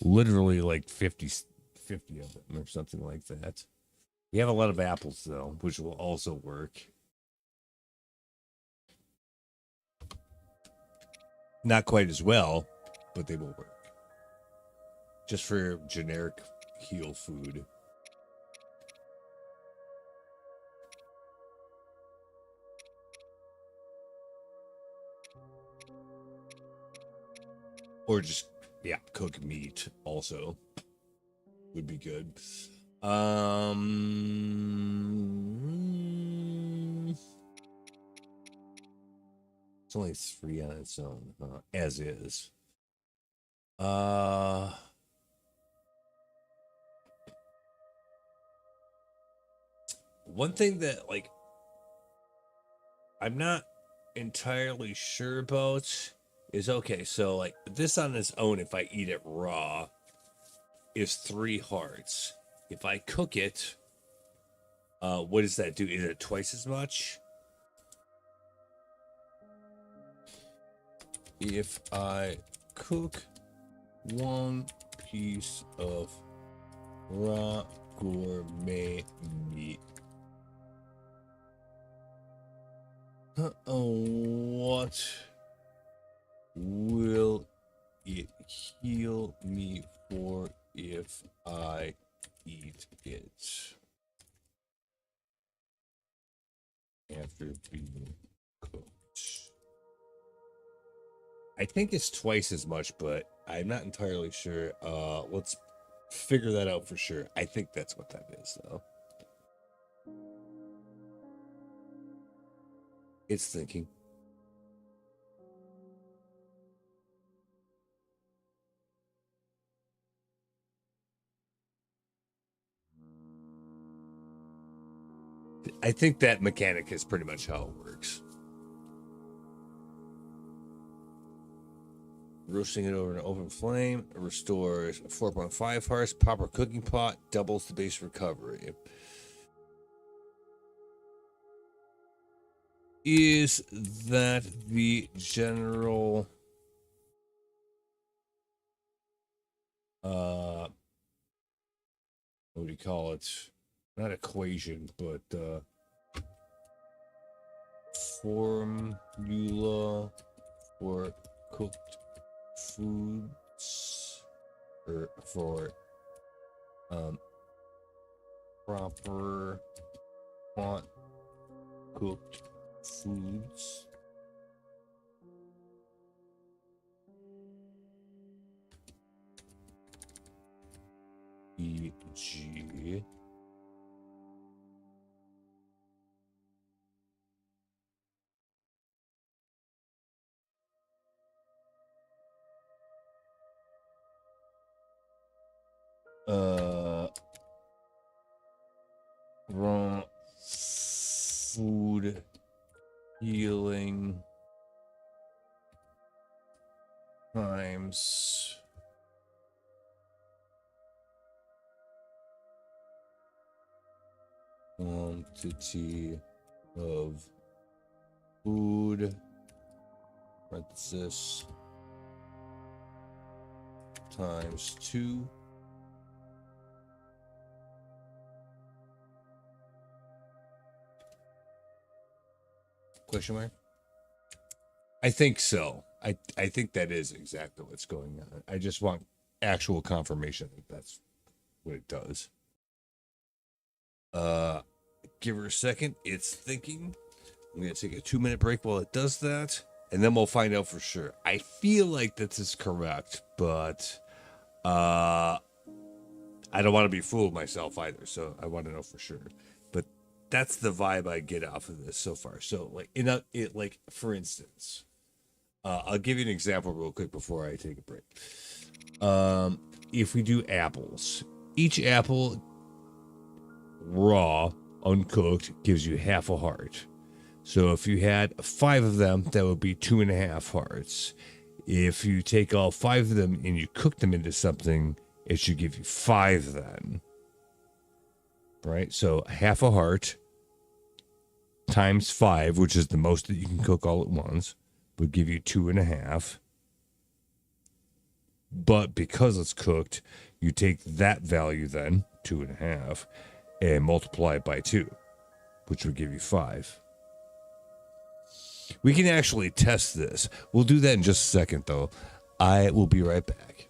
literally like 50 of them or something like that. We have a lot of apples though, which will also work. Not quite as well, but they will work. Just for generic heal food. Or just, yeah, cook meat also would be good. It's only 3 on its own, as is. One thing that, like, I'm not entirely sure about is, okay, so like this on its own, if I eat it raw, is 3 hearts. If I cook it, what does that do? Is it twice as much? If I cook 1 piece of raw gourmet meat, what will it heal me for if I eat it after being cooked? I think it's twice as much, but I'm not entirely sure. Let's figure that out for sure. I think that's what that is, though. It's thinking. I think that mechanic is pretty much how it works. Roasting it over an open flame restores 4.5 hearts. Proper cooking pot doubles the base recovery. Is that the general what do you call it? Not equation, but formula for cooked foods, or for proper hot cooked foods. E.g. Raw food healing times quantity of food parenthesis times 2 question mark. I think so. I think that is exactly what's going on. I just want actual confirmation that that's what it does. Give her a second. It's thinking. I'm gonna take a 2-minute break while it does that, and then we'll find out for sure. I feel like this is correct, but I don't want to be fooled myself either, so I want to know for sure. But that's the vibe I get off of this so far. So like for instance, I'll give you an example real quick before I take a break. If we do apples, each apple raw, uncooked, gives you half a heart. So if you had 5 of them, that would be 2.5 hearts. If you take all 5 of them and you cook them into something, it should give you 5 then. Right? So half a heart times 5, which is the most that you can cook all at once, would give you 2.5. But because it's cooked, you take that value then, 2.5, and multiply it by 2, which would give you 5. We can actually test this. We'll do that in just a second, though. I will be right back.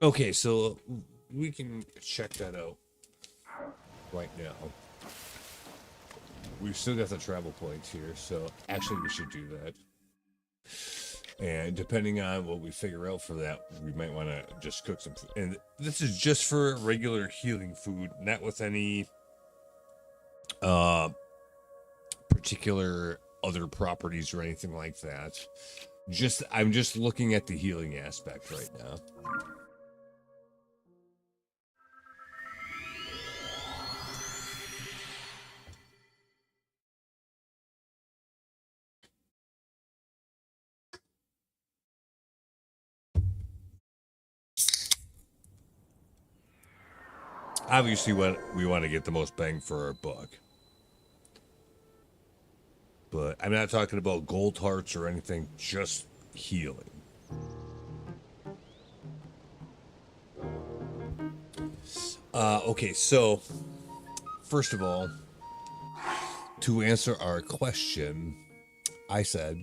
Okay, so we can check that out right now. We've still got the travel points here, so actually we should do that. And depending on what we figure out for that, we might want to just cook some food. And this is just for regular healing food, not with any particular other properties or anything like that. I'm just looking at the healing aspect right now. Obviously, we want to get the most bang for our buck. But I'm not talking about gold hearts or anything, just healing. Okay, so first of all, to answer our question, I said,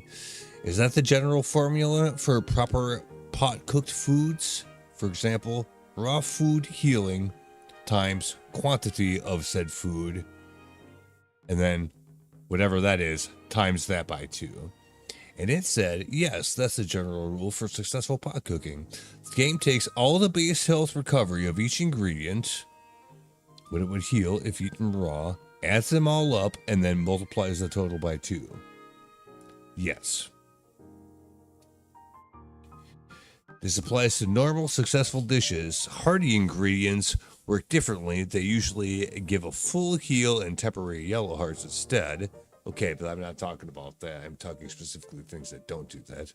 is that the general formula for proper pot cooked foods? For example, raw food healing times quantity of said food, and then whatever that is, times that by 2. And it said, yes, that's the general rule for successful pot cooking. The game takes all the base health recovery of each ingredient, what it would heal if eaten raw, adds them all up, and then multiplies the total by 2. Yes. This applies to normal, successful dishes. Hearty ingredients work differently. They usually give a full heal and temporary yellow hearts instead. Okay, but I'm not talking about that. I'm talking specifically things that don't do that.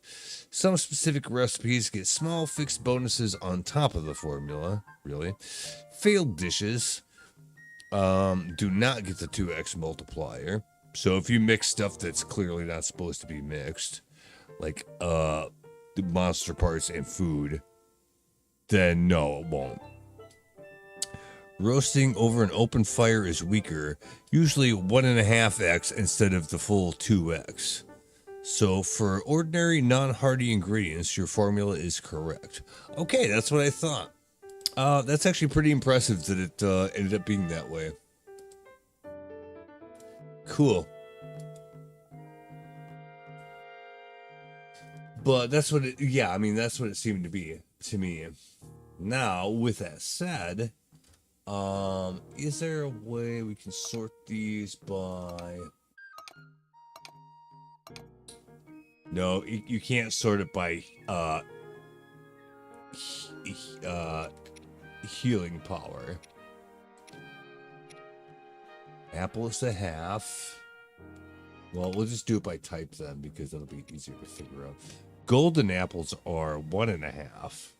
Some specific recipes get small fixed bonuses on top of the formula. Really? Failed dishes do not get the 2x multiplier. So if you mix stuff that's clearly not supposed to be mixed, like the monster parts and food, then no, it won't. Roasting over an open fire is weaker, usually 1.5x instead of the full 2x. So for ordinary non-hearty ingredients, your formula is correct. Okay, that's what I thought. That's actually pretty impressive that it ended up being that way. Cool. But that's what it, yeah, I mean, that's what it seemed to be to me. Now, with that said, is there a way we can sort these by... No, you can't sort it by, healing power. Apple is a half. Well, we'll just do it by type then, because that'll be easier to figure out. Golden apples are 1.5.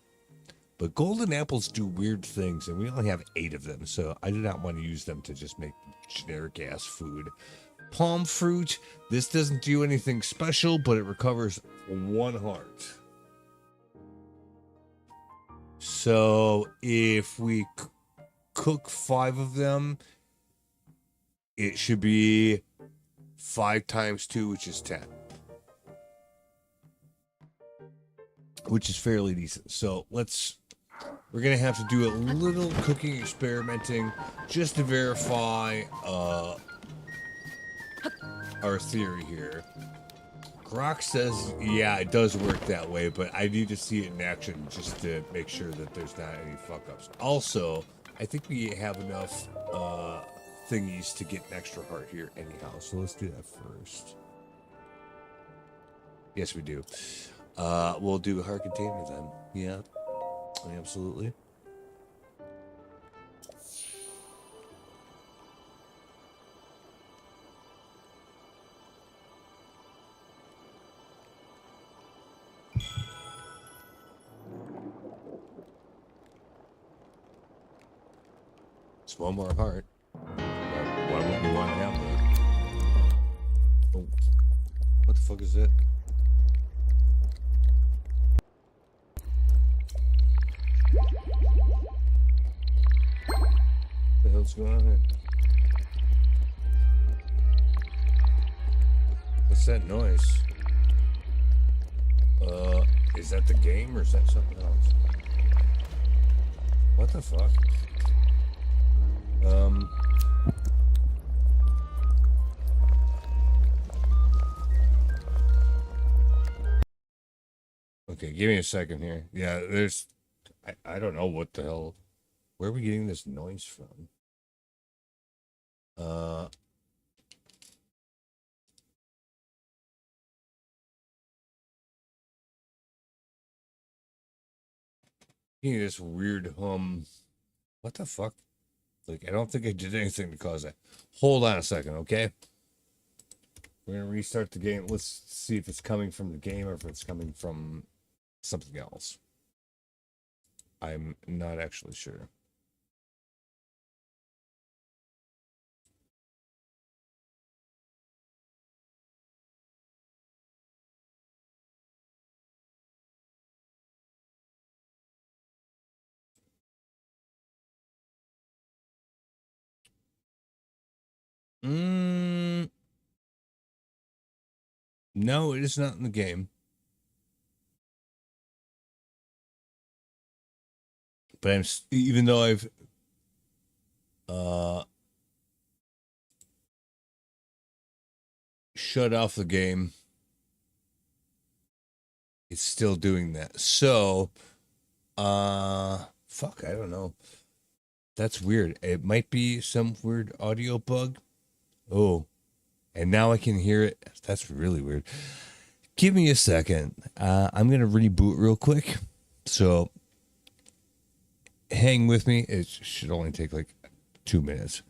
But golden apples do weird things, and we only have 8 of them, so I do not want to use them to just make generic ass food. Palm fruit, this doesn't do anything special, but it recovers 1 heart. So if we cook 5 of them, it should be 5 times 2, which is 10. Which is fairly decent. So we're going to have to do a little cooking experimenting just to verify our theory here. Grok says, yeah, it does work that way, but I need to see it in action just to make sure that there's not any fuck-ups. Also, I think we have enough thingies to get an extra heart here anyhow, so let's do that first. Yes, we do. We'll do a heart container then. Yeah, absolutely. It's 1 more heart. Why wouldn't you want to have that? Oh, what the fuck is that? What the hell's going on here? What's that noise? Is that the game or is that something else? What the fuck? Okay, give me a second here. Yeah, there's... I don't know what the hell... Where are we getting this noise from? This weird hum. What the fuck? Like, I don't think I did anything to cause that. Hold on a second, okay? We're gonna restart the game. Let's see if it's coming from the game or if it's coming from something else. I'm not actually sure. Mm, no, it is not in the game. But even though I've shut off the game, it's still doing that. So, fuck, I don't know. That's weird. It might be some weird audio bug. Oh, and now I can hear it. That's really weird. Give me a second. I'm going to reboot real quick. So hang with me. It should only take like 2 minutes.